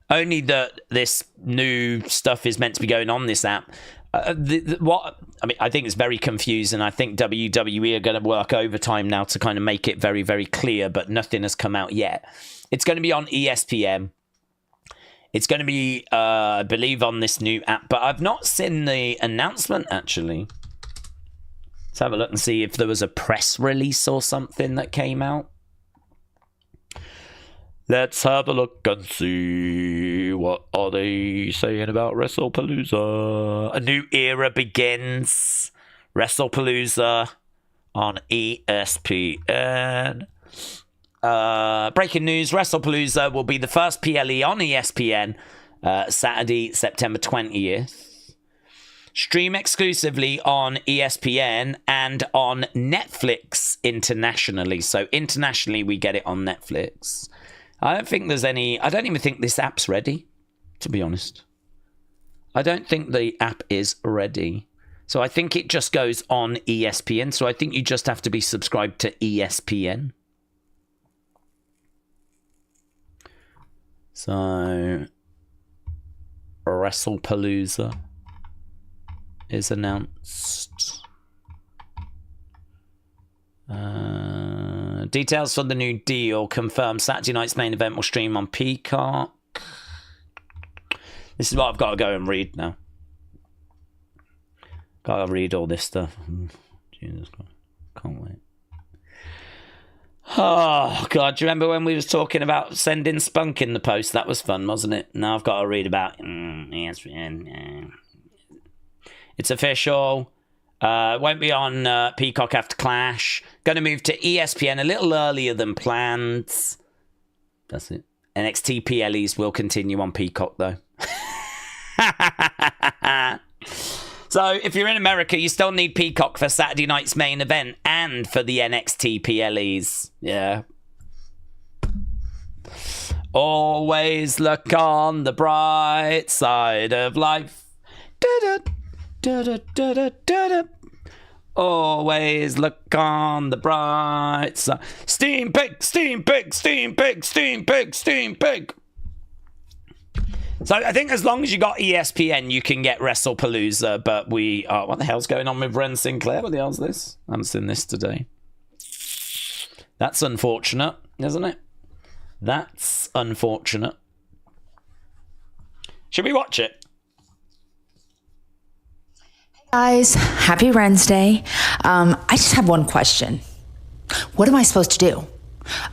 Only that this new stuff is meant to be going on this app. I think it's very confusing. I think WWE are going to work overtime now to kind of make it very, very clear, but nothing has come out yet. It's going to be on ESPN. It's going to be, I believe, on this new app, but I've not seen the announcement, actually. Let's have a look and see if there was a press release or something that came out. Let's have a look and see what are they saying about WrestlePalooza. A new era begins. WrestlePalooza on ESPN. Breaking news, WrestlePalooza will be the first PLE on ESPN Saturday, September 20th. Stream exclusively on ESPN and on Netflix internationally. So internationally, we get it on Netflix. I don't think there's any... I don't even think this app's ready, to be honest. I don't think the app is ready. So I think it just goes on ESPN. So I think you just have to be subscribed to ESPN. So... WrestlePalooza is announced. Details for the new deal confirmed. Saturday night's main event will stream on Peacock. This is what I've got to go and read now. Gotta read all this stuff. Jesus Christ. Can't wait. Oh, God. Do you remember when we was talking about sending spunk in the post? That was fun, wasn't it? Now I've got to read about... It's official. Won't be on Peacock after Clash. Going to move to ESPN a little earlier than planned. That's it. NXT PLEs will continue on Peacock, though. So, if you're in America, you still need Peacock for Saturday night's main event and for the NXT PLEs. Yeah. Always look on the bright side of life. Da-da, da-da, da-da, da-da. Always look on the bright side. Steam pig, steam pig, steam pig, steam pig, steam pig. So I think as long as you got ESPN, you can get WrestlePalooza. But we are... What the hell's going on with Ren Sinclair? What the hell's this? I haven't seen this today. That's unfortunate, isn't it? That's unfortunate. Should we watch it? Guys, happy Wednesday. I just have one question. What am I supposed to do?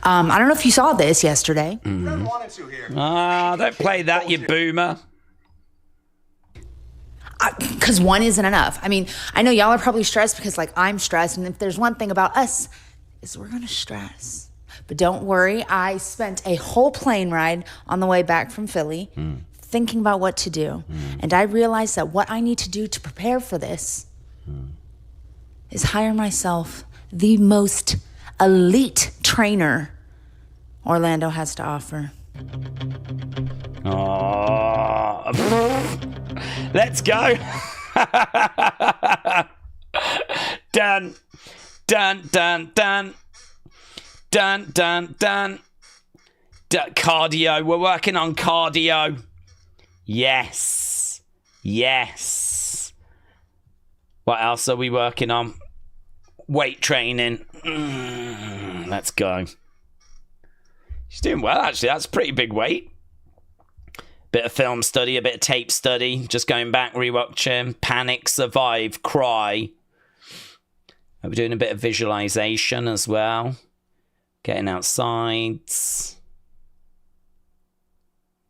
I don't know if you saw this yesterday. Don't play that, you boomer. Because one isn't enough. I mean, I know y'all are probably stressed because, like, I'm stressed. And if there's one thing about us, is we're going to stress. But don't worry. I spent a whole plane ride on the way back from Philly thinking about what to do. And I realized that what I need to do to prepare for this is hire myself the most elite trainer Orlando has to offer. Oh, let's go. Done. Dun, dun, dun. Dun, dun, dun. Cardio. We're working on cardio. Yes. Yes. What else are we working on? Weight training. Let's go. She's doing well, actually. That's a pretty big weight. Bit of film study, a bit of tape study. Just going back, rewatching. Panic, survive, cry. We're doing a bit of visualization as well. Getting outside.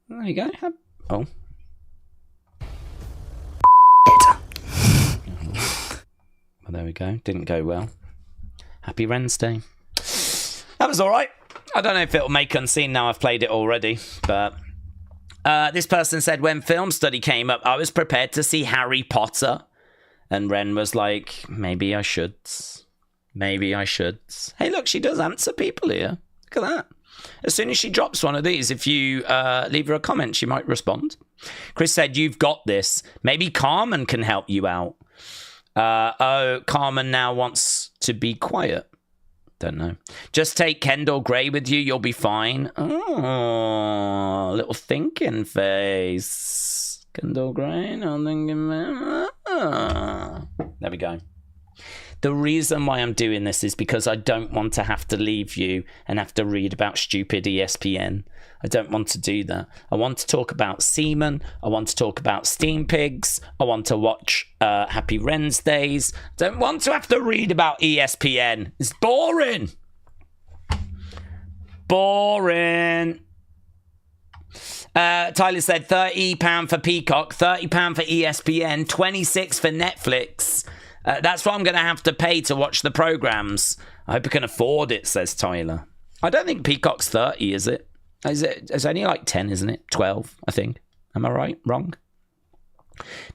There you go. Oh. Well, there we go. Didn't go well. Happy Wednesday. That was all right. I don't know if it'll make unseen now I've played it already, but this person said, when film study came up, I was prepared to see Harry Potter. And Ren was like, maybe I should. Maybe I should. Hey, look, she does answer people here. Look at that. As soon as she drops one of these, if you leave her a comment, she might respond. Chris said, you've got this. Maybe Carmen can help you out. Carmen now wants to be quiet. Don't know. Just take Kendal Gray with you. You'll be fine. Oh, little thinking face. Kendal Gray. There we go. The reason why I'm doing this is because I don't want to have to leave you and have to read about stupid ESPN. I don't want to do that. I want to talk about semen. I want to talk about steam pigs. I want to watch Happy Wednesdays. Don't want to have to read about ESPN. It's boring. Boring. Tyler said £30 for Peacock, £30 for ESPN, $26 for Netflix. That's what I'm going to have to pay to watch the programs. I hope I can afford it, says Tyler. I don't think Peacock's 30, is it? It's only like 10, isn't it? 12, I think. Am I right? Wrong?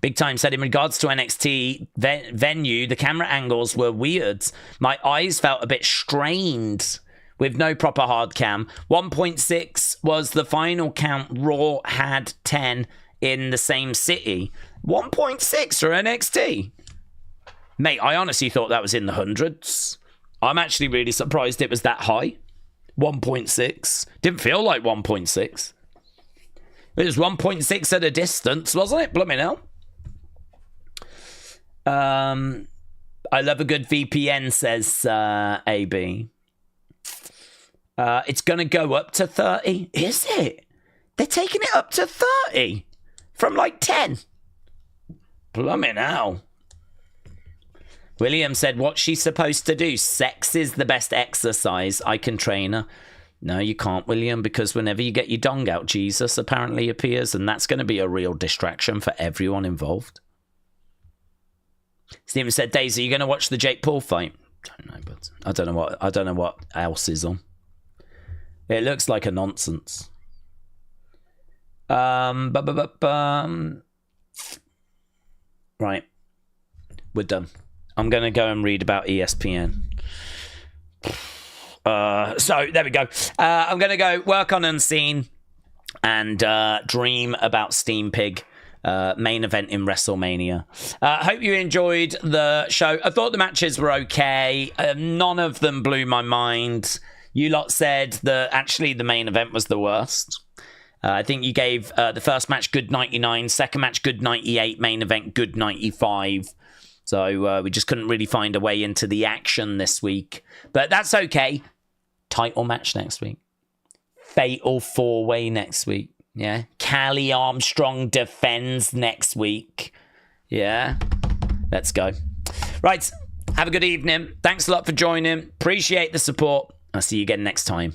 Big Time said, in regards to NXT venue, the camera angles were weird. My eyes felt a bit strained with no proper hard cam. 1.6 was the final count. Raw had 10 in the same city. 1.6 for NXT. Mate, I honestly thought that was in the hundreds. I'm actually really surprised it was that high. 1.6. Didn't feel like 1.6. It was 1.6 at a distance, wasn't it? Blooming hell. I love a good VPN, says AB. It's going to go up to 30. Is it? They're taking it up to 30 from like 10. Blooming hell. William said, what's she supposed to do? Sex is the best exercise. I can train her. No, you can't, William, because whenever you get your dong out, Jesus apparently appears, and that's going to be a real distraction for everyone involved. Stephen said, Daisy, are you going to watch the Jake Paul fight? Don't know, but I don't know what else is on. It looks like a nonsense. Right. We're done. I'm going to go and read about ESPN. So, there we go. I'm going to go work on Unseen and dream about Steam Pig. Main event in WrestleMania. Hope you enjoyed the show. I thought the matches were okay. None of them blew my mind. You lot said that actually the main event was the worst. I think you gave the first match good 99, second match good 98, main event good 95. So we just couldn't really find a way into the action this week. But that's okay. Title match next week. Fatal 4-way next week. Yeah. Kylie Armstrong defends next week. Yeah. Let's go. Right. Have a good evening. Thanks a lot for joining. Appreciate the support. I'll see you again next time.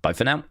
Bye for now.